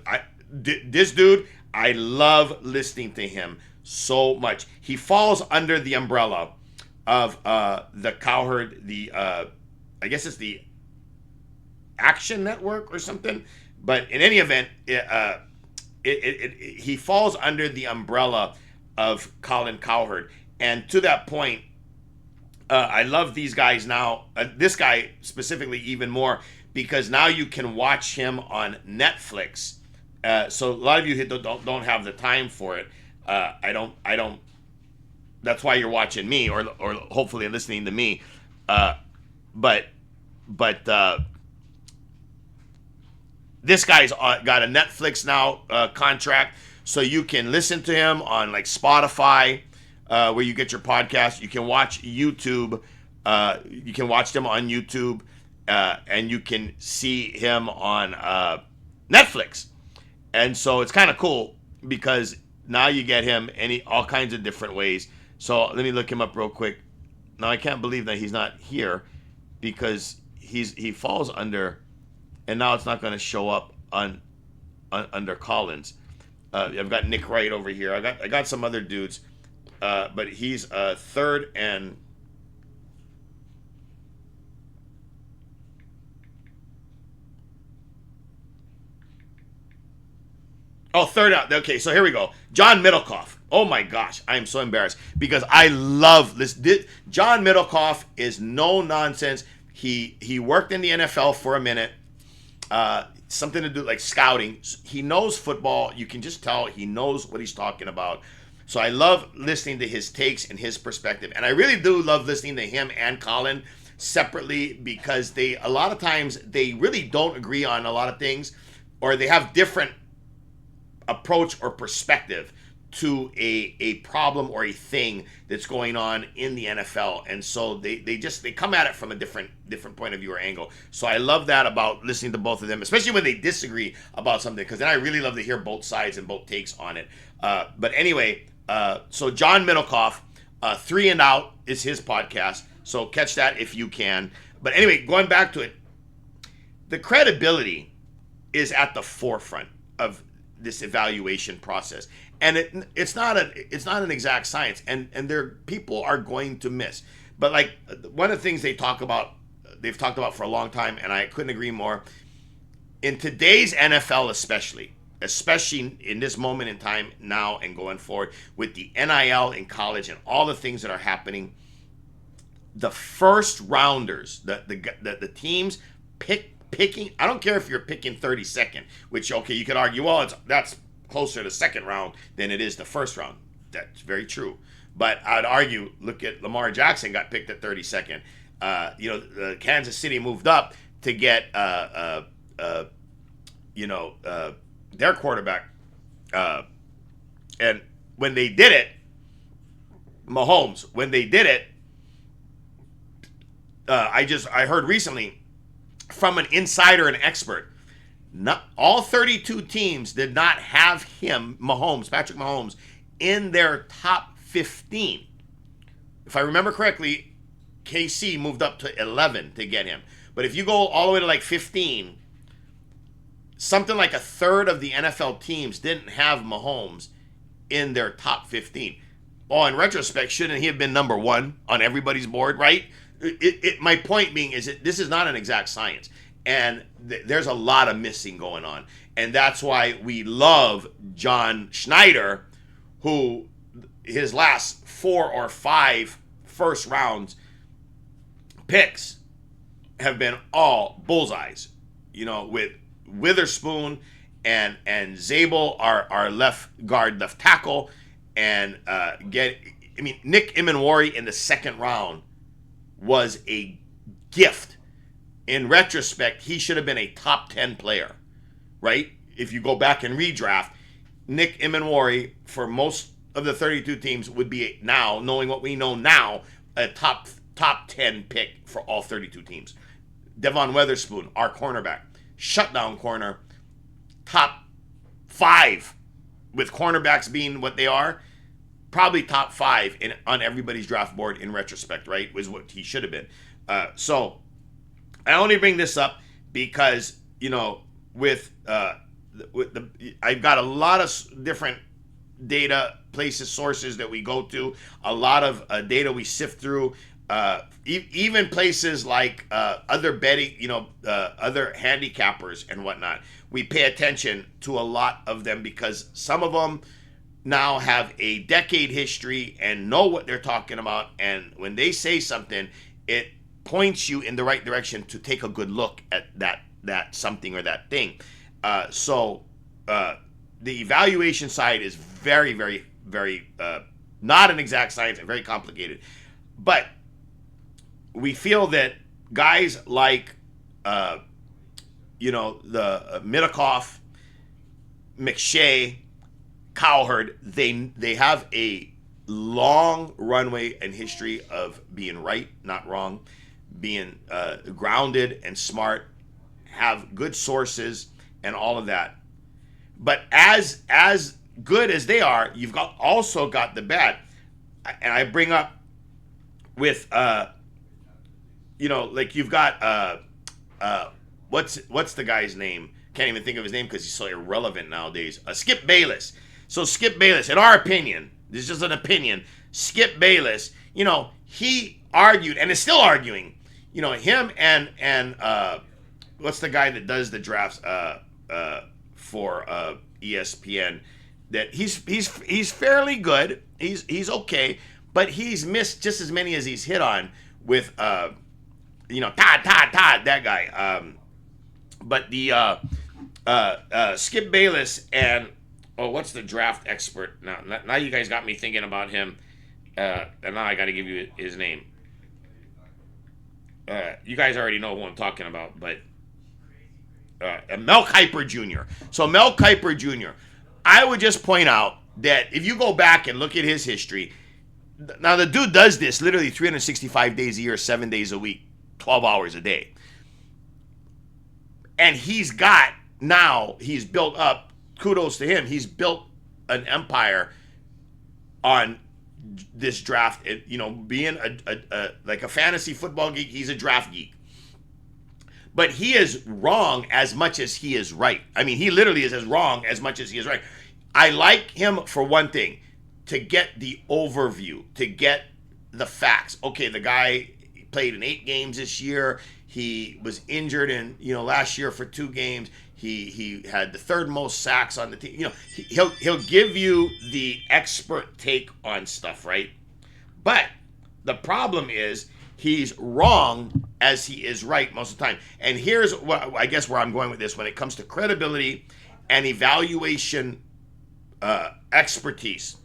this dude, I love listening to him so much. He falls under the umbrella of the Cowherd, I guess it's the Action Network or something. But in any event, he falls under the umbrella of Colin Cowherd. And to that point, I love these guys now. This guy specifically even more, because now you can watch him on Netflix. So a lot of you don't have the time for it. I don't. That's why you're watching me, or hopefully listening to me. But this guy's got a Netflix now contract, so you can listen to him on like Spotify, where you get your podcast. You can watch YouTube. You can watch them on YouTube, and you can see him on Netflix. And so it's kind of cool because now you get him all kinds of different ways. So let me look him up real quick. Now I can't believe that he's not here because he falls under, and now it's not going to show up under Collins. I've got Nick Wright over here. I got some other dudes, but he's third and third out. Okay, so here we go. John Middlecoff. Oh my gosh, I am so embarrassed because I love this. John Middlecoff is no nonsense. He worked in the NFL for a minute. Something to do like scouting. He knows football. You can just tell he knows what he's talking about. So I love listening to his takes and his perspective. And I really do love listening to him and Colin separately because a lot of times they really don't agree on a lot of things, or they have different approach or perspective to a problem or a thing that's going on in the NFL. And so they come at it from a different point of view or angle. So I love that about listening to both of them, especially when they disagree about something, because then I really love to hear both sides and both takes on it. But anyway, so John Middlecoff, 3 and Out, is his podcast. So catch that if you can. But anyway, going back to it, the credibility is at the forefront of this evaluation process, and it's not an exact science, and people are going to miss. But like one of the things they've talked about for a long time, and I couldn't agree more. In today's NFL, especially in this moment in time now and going forward with the NIL in college and all the things that are happening, the first rounders, the teams picking. I don't care if you're picking 32nd, which okay, you could argue, well, that's closer to second round than it is the first round. That's very true. But I'd argue, look at Lamar Jackson got picked at 32nd. Kansas City moved up to get their quarterback, and when they did it, Mahomes. When they did it, I heard recently from an insider and expert, not all 32 teams did not have him, Patrick Mahomes, in their top 15. If I remember correctly, KC moved up to 11 to get him. But if you go all the way to like 15, something like a third of the NFL teams didn't have Mahomes in their top 15. Oh, in retrospect, shouldn't he have been number one on everybody's board, right? My point being is that this is not an exact science. And there's a lot of missing going on. And that's why we love John Schneider, who his last 4 or 5 first rounds picks have been all bullseyes. With Witherspoon and Zabel, our left guard, left tackle, and Nick Imanwari in the second round was a gift. In retrospect, he should have been a top 10 player, right? If you go back and redraft, Nick Imanwari for most of the 32 teams would be now, knowing what we know now, a top 10 pick for all 32 teams. Devon Witherspoon, our cornerback, shutdown corner, top 5, with cornerbacks being what they are, probably top 5 on everybody's draft board in retrospect, right? Was what he should have been. So I only bring this up because I've got a lot of different data, places, sources that we go to, a lot of data we sift through. Even places like other betting, other handicappers and whatnot. We pay attention to a lot of them because some of them now have a decade history and know what they're talking about. And when they say something, it points you in the right direction to take a good look at that something or that thing. So the evaluation side is very, very, very not an exact science and very complicated. But we feel that guys like, the Middlecoff, McShay, Cowherd, they have a long runway and history of being right, not wrong, being grounded and smart, have good sources and all of that. But as good as they are, you've also got the bad. And I bring up with like you've got what's the guy's name? Can't even think of his name because he's so irrelevant nowadays. Skip Bayless. So Skip Bayless, in our opinion, this is just an opinion. Skip Bayless, he argued and is still arguing. Him and what's the guy that does the drafts for ESPN? That he's fairly good. He's okay, but he's missed just as many as he's hit on with Todd, that guy. But the Skip Bayless and what's the draft expert? Now you guys got me thinking about him, and now I got to give you his name. You guys already know who I'm talking about, but Mel Kiper Jr. So Mel Kiper Jr., I would just point out that if you go back and look at his history, now the dude does this literally 365 days a year, 7 days a week, 12 hours a day. And he's built up, kudos to him, he's built an empire on this draft. Being like a fantasy football geek, he's a draft geek. But he is wrong as much as he is right. I mean, he literally is as wrong as much as he is right. I like him for one thing, to get the overview, to get the facts. Okay, the guy played in 8 games this year. He was injured in last year for 2 games. He had the 3rd most sacks on the team. He'll give you the expert take on stuff, right? But the problem is he's wrong as he is right most of the time. And here's what I guess where I'm going with this when it comes to credibility and evaluation expertise.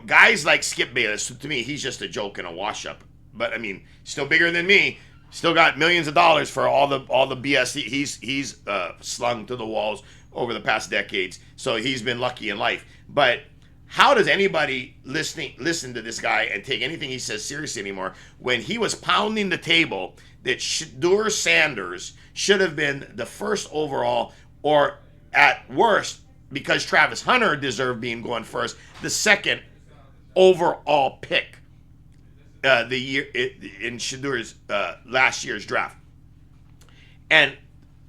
Guys like Skip Bayless, to me, he's just a joke and a wash-up. But I mean, still bigger than me. Still got millions of dollars for all the BS he's slung to the walls over the past decades. So he's been lucky in life. But how does anybody listen to this guy and take anything he says seriously anymore when he was pounding the table that Shedeur Sanders should have been the 1st overall, or at worst, because Travis Hunter deserved being going first, the 2nd overall pick the year in Shedeur's last year's draft. And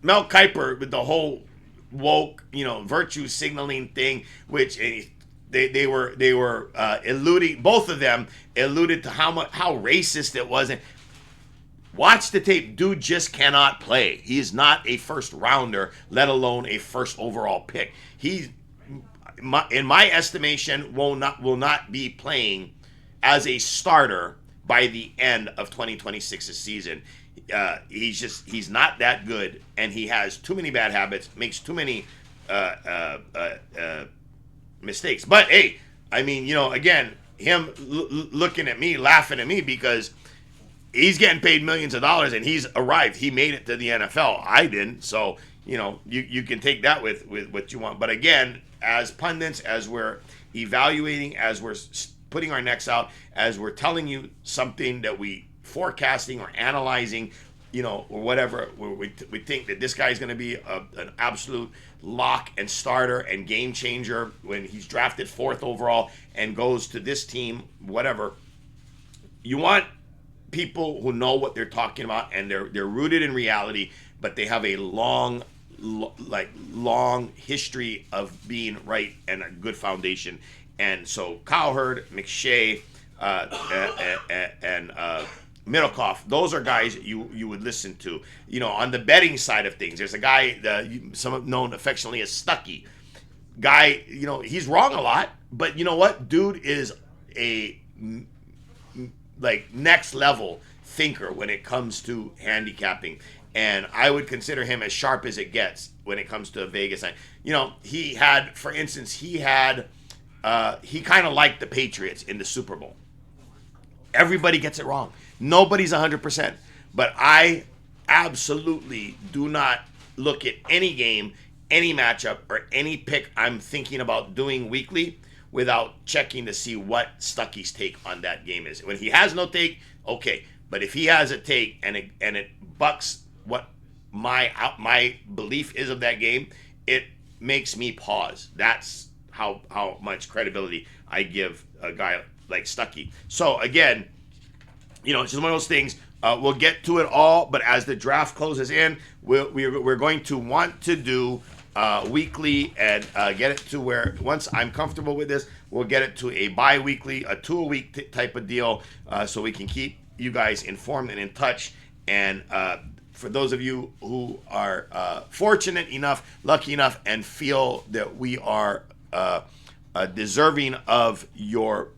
Mel Kiper with the whole woke, virtue signaling thing, which they were alluding, both of them alluded to how racist it was. And watch the tape. Dude just cannot play. He is not a 1st rounder, let alone a 1st overall pick. He's, in my estimation, will not be playing as a starter by the end of 2026's season. He's not that good, and he has too many bad habits, makes too many mistakes. But hey, I mean, again, him looking at me, laughing at me because he's getting paid millions of dollars and he's arrived. He made it to the NFL. I didn't. So, you can take that with what you want. But again, as pundits, as we're evaluating, as we're putting our necks out, as we're telling you something that we forecasting or analyzing, or whatever, we think that this guy is going to be an absolute lock and starter and game changer when he's drafted 4th overall and goes to this team, whatever. You want people who know what they're talking about and they're rooted in reality, but they have a long history of being right and a good foundation. And so Cowherd, McShay, and Middlecoff, those are guys you would listen to. On the betting side of things, there's a guy, some known affectionately as Stuckey. Guy, he's wrong a lot, but you know what? Dude is a next level thinker when it comes to handicapping. And I would consider him as sharp as it gets when it comes to Vegas. He had, for instance, he kind of liked the Patriots in the Super Bowl. Everybody gets it wrong. Nobody's 100%. But I absolutely do not look at any game, any matchup, or any pick I'm thinking about doing weekly without checking to see what Stuckey's take on that game is. When he has no take, okay. But if he has a take and it bucks what my belief is of that game, it makes me pause. That's how much credibility I give a guy like Stuckey. So again, it's just one of those things. We'll get to it all, but as the draft closes in, we're going to want to do weekly and get it to where once I'm comfortable with this, we'll get it to a bi-weekly, a 2-a-week type of deal, so we can keep you guys informed and in touch. And for those of you who are fortunate enough, lucky enough, and feel that we are deserving of your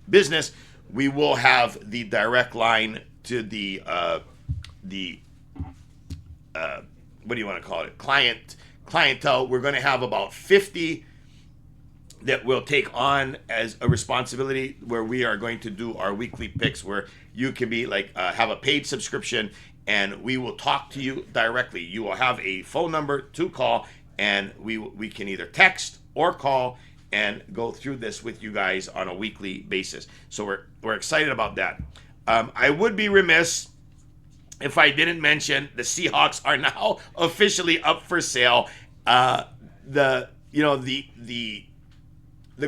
business, we will have the direct line to the what do you want to call it? Clientele. We're going to have about 50 that we'll take on as a responsibility, where we are going to do our weekly picks, where you can be have a paid subscription, and we will talk to you directly. You will have a phone number to call, and we can either text or call and go through this with you guys on a weekly basis. So we're excited about that. I would be remiss if I didn't mention the Seahawks are now officially up for sale. The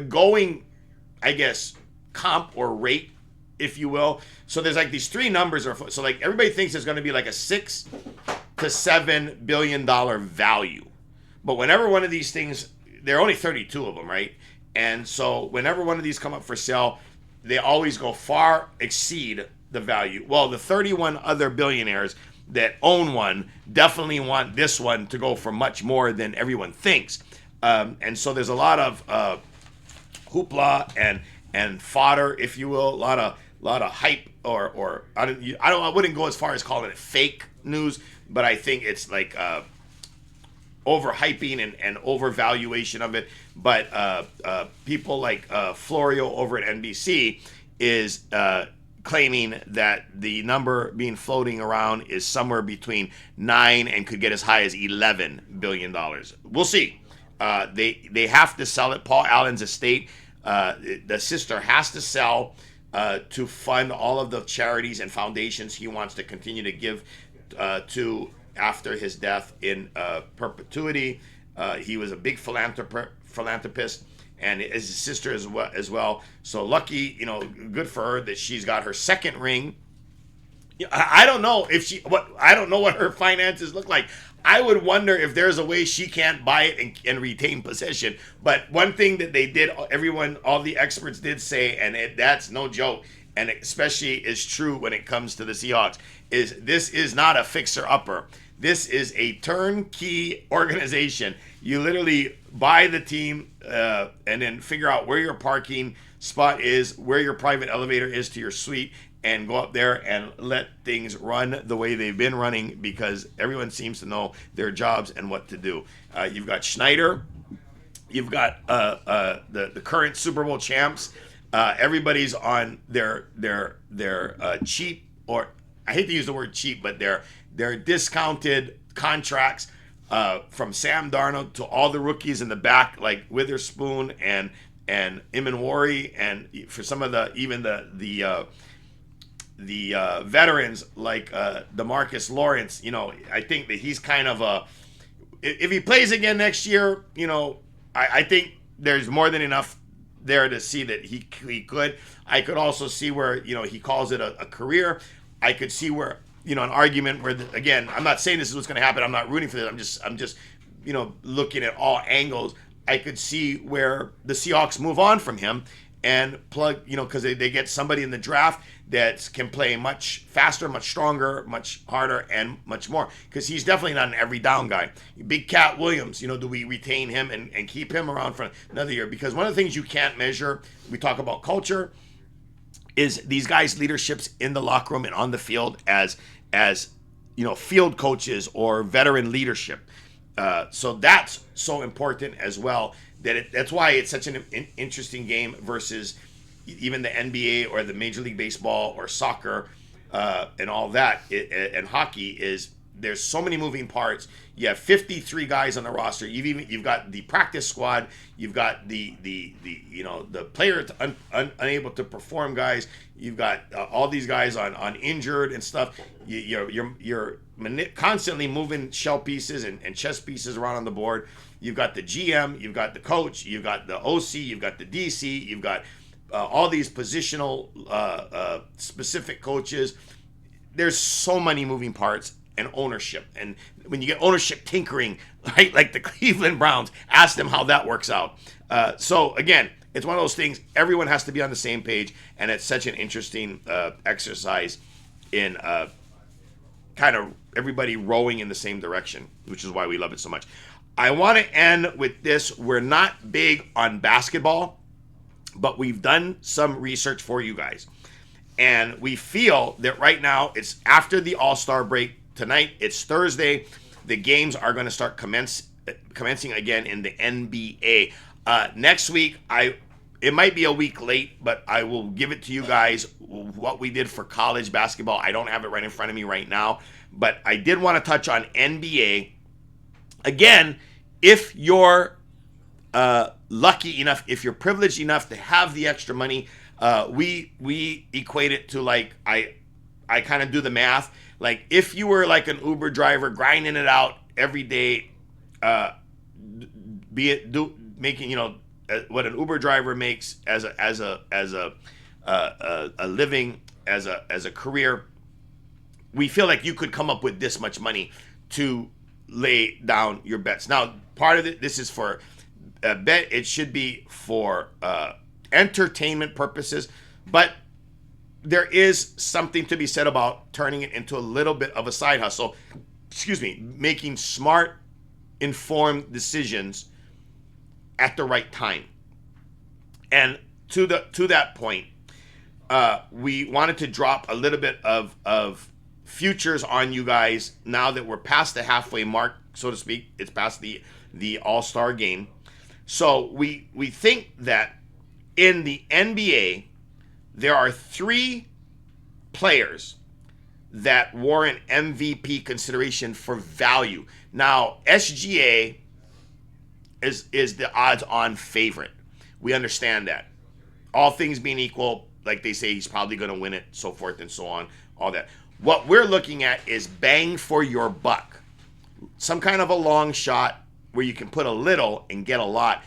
going, I guess, comp or rate, if you will. So there's like these three numbers so like everybody thinks there's going to be like a $6 to $7 billion value, but whenever one of these things, there are only 32 of them, right? And so whenever one of these come up for sale, they always go far exceed the value. Well, the 31 other billionaires that own one definitely want this one to go for much more than everyone thinks. And so there's a lot of hoopla and fodder, if you will, a lot of hype, or I wouldn't go as far as calling it fake news, but I think it's like overhyping and overvaluation of it. But people like Florio over at NBC is claiming that the number being floating around is somewhere between 9 and could get as high as $11 billion. We'll see. They have to sell it. Paul Allen's estate, the sister has to sell to fund all of the charities and foundations he wants to continue to give to after his death in perpetuity. He was a big philanthropist, and his sister as well. So lucky, good for her that she's got her second ring. I don't know I don't know what her finances look like. I would wonder if there's a way she can't buy it and retain possession. But one thing that they did, all the experts did say, and that's no joke, and especially is true when it comes to the Seahawks, is this is not a fixer-upper. This is a turnkey organization. You literally buy the team and then figure out where your parking spot is, where your private elevator is to your suite, and go up there and let things run the way they've been running, because everyone seems to know their jobs and what to do. You've got Schneider. You've got the current Super Bowl champs. Everybody's on their cheap, or I hate to use the word cheap, but they're discounted contracts from Sam Darnold to all the rookies in the back, like Witherspoon and Imanwari, and for some of the veterans like DeMarcus Lawrence. I think that he's kind of if he plays again next year, I think there's more than enough there to see that he could. I could also see where he calls it a career. I could see where an argument where again, I'm not saying this is what's going to happen. I'm not rooting for this. I'm just looking at all angles. I could see where the Seahawks move on from him and plug, because they get somebody in the draft that can play much faster, much stronger, much harder, and much more. Because he's definitely not an every down guy. Big Cat Williams, do we retain him and keep him around for another year? Because one of the things you can't measure, we talk about culture, is these guys' leaderships in the locker room and on the field as field coaches or veteran leadership. So that's so important as well. That's why it's such an interesting game versus even the NBA or the Major League Baseball or soccer and all that. And hockey is, there's so many moving parts. You have 53 guys on the roster. You've got the practice squad. You've got the player unable to perform guys. You've got all these guys on injured and stuff. You're constantly moving shell pieces and chess pieces around on the board. You've got the GM, you've got the coach, you've got the OC, you've got the DC, you've got all these positional specific coaches. There's so many moving parts, and ownership. And when you get ownership tinkering, right, like the Cleveland Browns, ask them how that works out. So again, it's one of those things, everyone has to be on the same page, and it's such an interesting exercise in kind of everybody rowing in the same direction, which is why we love it so much. I want to end with this. We're not big on basketball, but we've done some research for you guys. And we feel that right now, it's after the All-Star break. Tonight, it's Thursday. The games are going to start commencing again in the NBA. Next week, it might be a week late, but I will give it to you guys what we did for college basketball. I don't have it right in front of me right now, but I did want to touch on NBA. Again, if you're lucky enough, if you're privileged enough to have the extra money, we equate it to, like, I kind of do the math. Like, if you were like an Uber driver grinding it out every day, making what an Uber driver makes as a a living, as a career, we feel like you could come up with this much money to lay down your bets. Now, part of it, this is for bet. It should be for entertainment purposes, but there is something to be said about turning it into a little bit of a side hustle. Excuse me, making smart, informed decisions at the right time. And to that point, we wanted to drop a little bit of futures on you guys now that we're past the halfway mark, so to speak. It's past the All-Star game. So we think that in the NBA, there are 3 players that warrant MVP consideration for value. Now, SGA is the odds-on favorite. We understand that. All things being equal, like they say, he's probably going to win it, so forth and so on, all that. What we're looking at is bang for your buck. Some kind of a long shot where you can put a little and get a lot,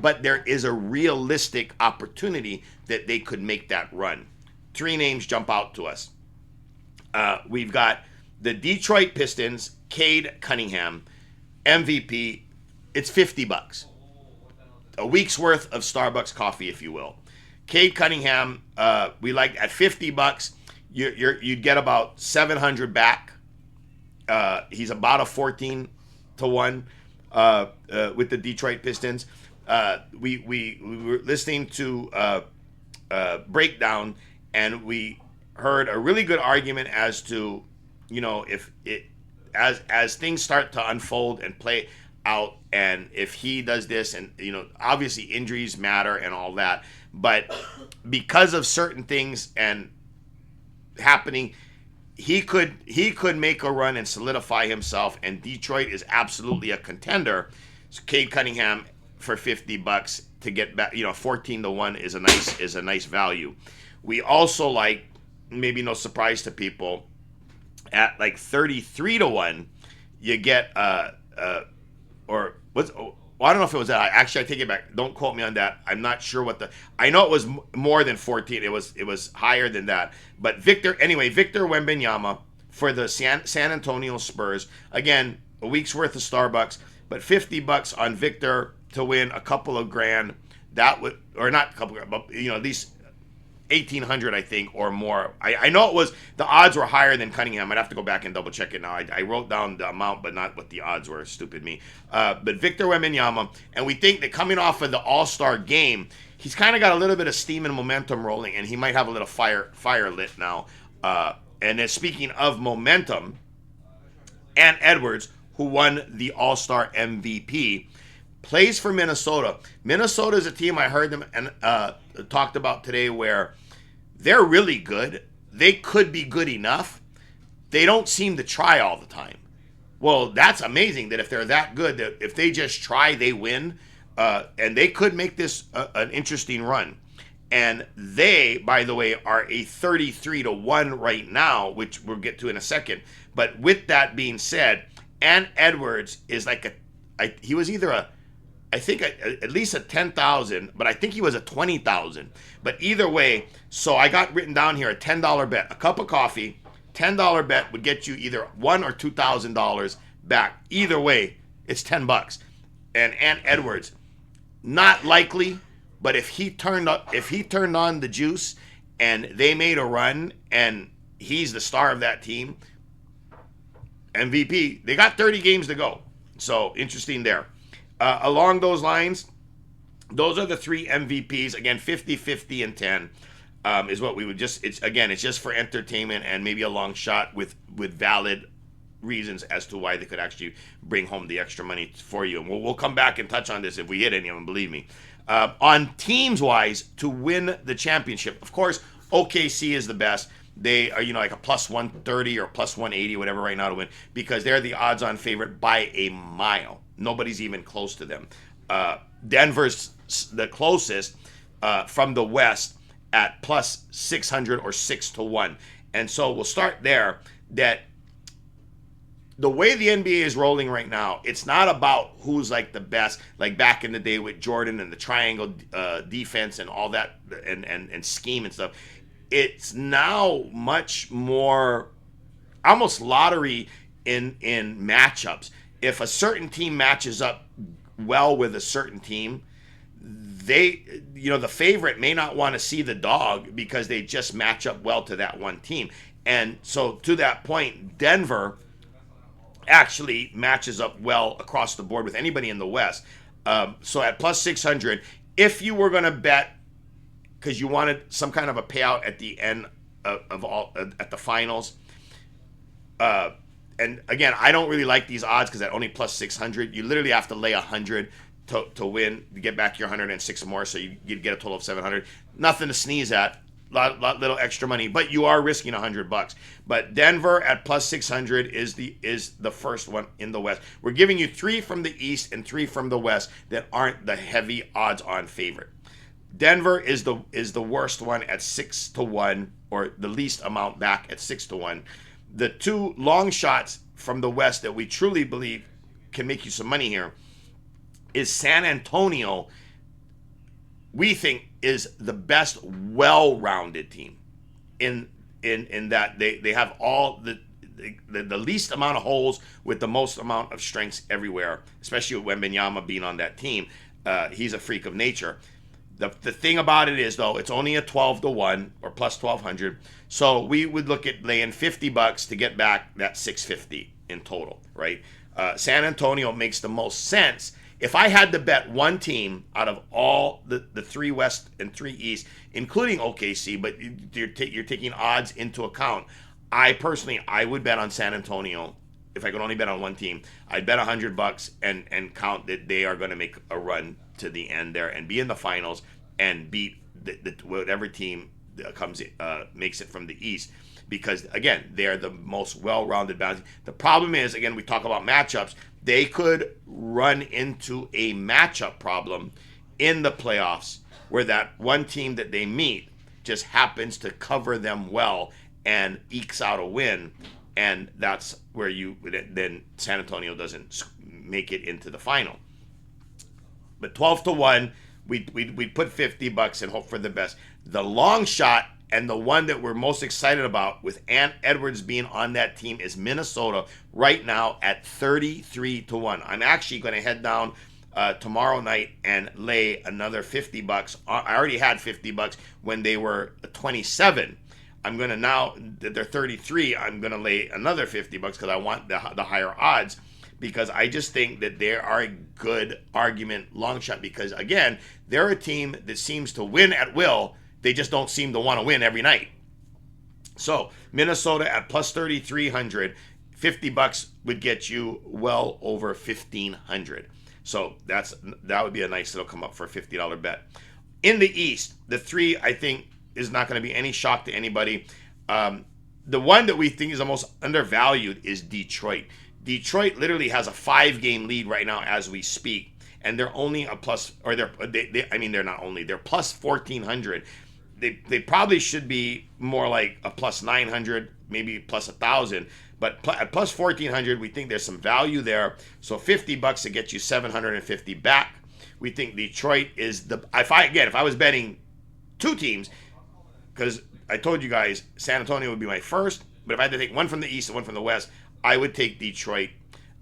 but there is a realistic opportunity that they could make that run. 3 names jump out to us. We've got the Detroit Pistons, Cade Cunningham, MVP. It's $50. A week's worth of Starbucks coffee, if you will. Cade Cunningham, we like at $50. You'd get about 700 back. He's about a 14 to 1 with the Detroit Pistons. We were listening to Breakdown, and we heard a really good argument as to, if it as things start to unfold and play out, and if he does this, and obviously injuries matter and all that, but because of certain things and happening, he could make a run and solidify himself, and Detroit is absolutely a contender. So Cade Cunningham for $50 to get back, 14 to 1 is a nice value. We also like, maybe no surprise to people, at like 33 to 1, you get or what's well, I don't know if it was that. Actually, I take it back. Don't quote me on that. I'm not sure what I know it was more than 14. It was higher than that. But Victor Wembanyama for the San Antonio Spurs. Again, a week's worth of Starbucks, but $50 on Victor to win a couple of grand. That would, or not a couple of grand, but at least 1,800, I think, or more. I know it was, the odds were higher than Cunningham. I'd have to go back and double check it now. I wrote down the amount, but not what the odds were. Stupid me. But Victor Wembanyama, and we think that coming off of the All-Star game, he's kind of got a little bit of steam and momentum rolling, and he might have a little fire lit now. And then speaking of momentum, Ant Edwards, who won the All-Star MVP, plays for Minnesota. Minnesota is a team I heard them and talked about today where they're really good. They could be good enough. They don't seem to try all the time. Well, that's amazing that if they're that good, that if they just try, they win. And they could make this an interesting run. And they, by the way, are a 33 to 1 right now, which we'll get to in a second. But with that being said, Ant Edwards is like he was either I think at least a 10,000, but I think he was a 20,000. But either way, so I got written down here a $10 bet, a cup of coffee, $10 bet would get you either $1,000 or $2,000 back. Either way, it's $10. And Ant Edwards, not likely, but if he turned on the juice and they made a run and he's the star of that team, MVP. They got 30 games to go, so interesting there. Along those lines, those are the 3 MVPs. Again, 50, 50, and 10 is what we would just. It's just for entertainment and maybe a long shot with valid reasons as to why they could actually bring home the extra money for you. And we'll come back and touch on this if we hit any of them. Believe me. On teams wise, to win the championship, of course, OKC is the best. They are, like a plus 130 or plus 180, whatever, right now to win, because they're the odds-on favorite by a mile. Nobody's even close to them. Denver's the closest from the West at plus 600 or 6 to 1. And so we'll start there. That the way the NBA is rolling right now, it's not about who's like the best, like back in the day with Jordan and the triangle defense and all that and scheme and stuff. It's now much more almost lottery in matchups. If a certain team matches up well with a certain team, the favorite may not want to see the dog because they just match up well to that one team. And so to that point, Denver actually matches up well across the board with anybody in the West. So at plus 600, if you were going to bet because you wanted some kind of a payout at the end of all at the finals, and again, I don't really like these odds because at only plus 600, you literally have to lay 100 to win, to get back your 106 more, so you'd get a total of 700. Nothing to sneeze at. Little extra money, but you are risking $100. But Denver at plus 600 is the first one in the West. We're giving you 3 from the East and 3 from the West that aren't the heavy odds-on favorite. Denver is the worst one at 6-1, or the least amount back at 6-1. The 2 long shots from the West that we truly believe can make you some money here is San Antonio. We think is the best well-rounded team in that they have all the least amount of holes with the most amount of strengths everywhere, especially with Wembanyama being on that team. He's a freak of nature. The thing about it is, though, it's only a 12-1 or plus 1,200. So we would look at laying $50 to get back that 650 in total, right? San Antonio makes the most sense. If I had to bet one team out of all the 3 West and 3 East, including OKC, but you're taking odds into account, I would bet on San Antonio. If I could only bet on one team, I'd bet $100 and count that they are going to make a run to the end there and be in the finals and beat whatever team makes it from the East. Because, again, they're the most well-rounded balance. The problem is, again, we talk about matchups. They could run into a matchup problem in the playoffs where that one team that they meet just happens to cover them well and ekes out a win. And that's where then San Antonio doesn't make it into the final. But 12-1, we'd put $50 and hope for the best. The long shot, and the one that we're most excited about with Ant Edwards being on that team, is Minnesota right now at 33-1. I'm actually going to head down tomorrow night and lay another $50. I already had $50 when they were 27. I'm going to, now that they're 33, I'm going to lay another $50 because I want the higher odds, because I just think that they are a good argument long shot, because, again, they're a team that seems to win at will. They just don't seem to want to win every night. So Minnesota at plus 3,300, $50 would get you well over 1,500. So that would be a nice little come up for a $50 bet. In the East, the 3 I think is not going to be any shock to anybody. The one that we think is the most undervalued is Detroit. Detroit literally has a 5-game lead right now as we speak, and they're only a plus, or they're not only, they're plus 1,400. They probably should be more like a plus 900, maybe plus 1,000. But at plus 1,400, we think there's some value there. So $50 to get you 750 back. We think Detroit is if I was betting 2 teams, because I told you guys San Antonio would be my first, but if I had to take one from the East and one from the West, I would take Detroit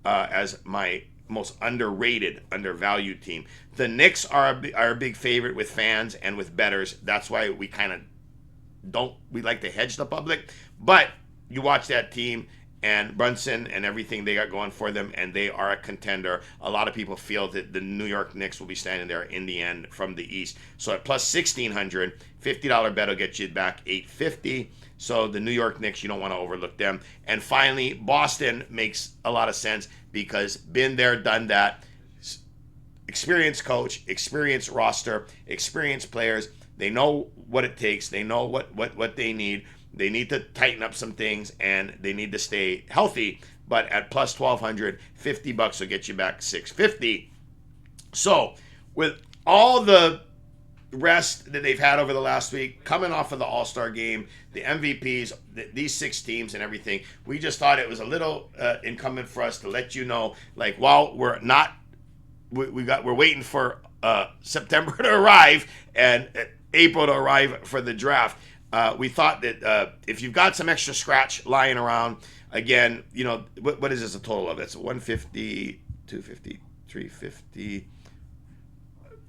as my most undervalued team. The Knicks are a big favorite with fans and with bettors. That's why we kind of we like to hedge the public. But you watch that team and Brunson and everything they got going for them, and they are a contender. A lot of people feel that the New York Knicks will be standing there in the end from the East. So at plus 1,600, $50 bet will get you back $850. So the New York Knicks, you don't want to overlook them. And finally, Boston makes a lot of sense because been there, done that. Experienced coach, experienced roster, experienced players. They know what it takes. They know what they need. They need to tighten up some things, and they need to stay healthy. But at plus 1,200, $50 will get you back $650. So with all the rest that they've had over the last week, coming off of the All-Star game, the MVPs, these 6 teams and everything, we just thought it was a little incumbent for us to let you know, like, while we're not, we're waiting for September to arrive and April to arrive for the draft. We thought that if you've got some extra scratch lying around, again, you know, what is this a total of? It's 150, 250, 350.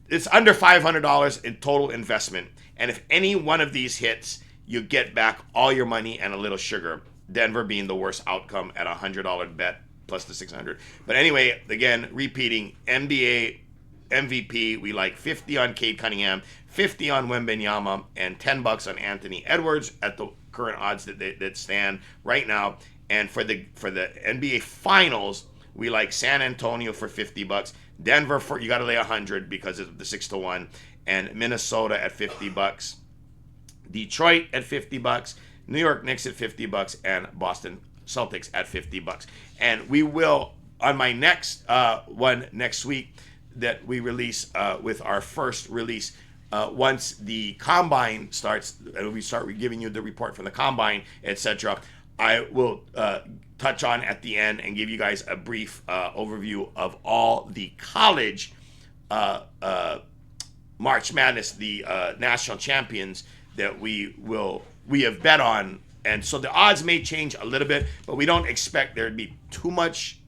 It's under $500 in total investment. And if any one of these hits, you get back all your money and a little sugar. Denver being the worst outcome at a $100 bet plus the 600. But anyway, again, repeating, NBA MVP, we like 50 on Cade Cunningham, 50 on Wembanyama, and $10 on Anthony Edwards at the current odds that stand right now. And for the NBA Finals, we like San Antonio for $50, Denver for, you got to lay 100 because of the 6-1, and Minnesota at $50, Detroit at $50, New York Knicks at $50, and Boston Celtics at $50. And we will, on my next one next week that we release with our first release, once the combine starts, and we start giving you the report from the combine, etc., I will touch on at the end and give you guys a brief overview of all the college March Madness, the national champions that we have bet on. And so the odds may change a little bit, but we don't expect there to be too much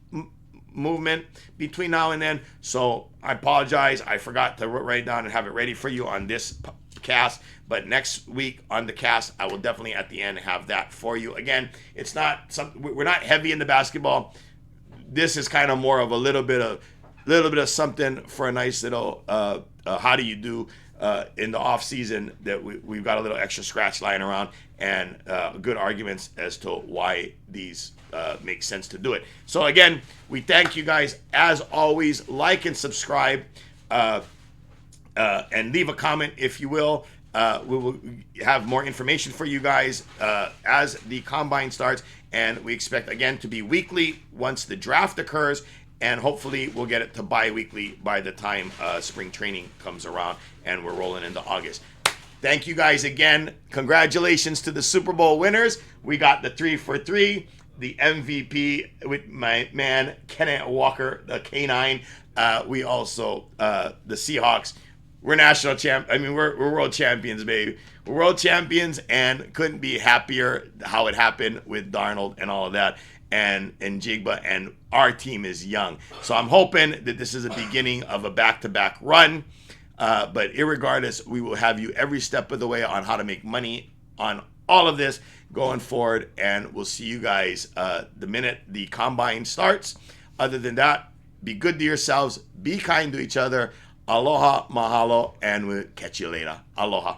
movement between now and then. So I apologize. I forgot to write it down and have it ready for you on this cast. But next week on the cast, I will definitely at the end have that for you. Again, it's not something, we're not heavy in the basketball. This is kind of more of a little bit of something for a nice little how do you do in the off season, that we've got a little extra scratch lying around, and good arguments as to why these make sense to do it. So again, we thank you guys as always. Like and subscribe, and leave a comment if you will. We will have more information for you guys as the combine starts, and we expect again to be weekly once the draft occurs, and hopefully we'll get it to bi-weekly by the time spring training comes around and we're rolling into August. Thank you guys again. Congratulations to the Super Bowl winners. We got the 3 for 3, the MVP with my man Kenneth Walker, the K9. We also the Seahawks. We're national champ. I mean, we're world champions, baby. We're world champions, and couldn't be happier how it happened with Darnold and all of that, and Jigba. And our team is young, so I'm hoping that this is a beginning of a back-to-back run. But irregardless, we will have you every step of the way on how to make money on all of this going forward, and we'll see you guys the minute the combine starts. Other than that, be good to yourselves, be kind to each other. Aloha, mahalo, and we'll catch you later. Aloha.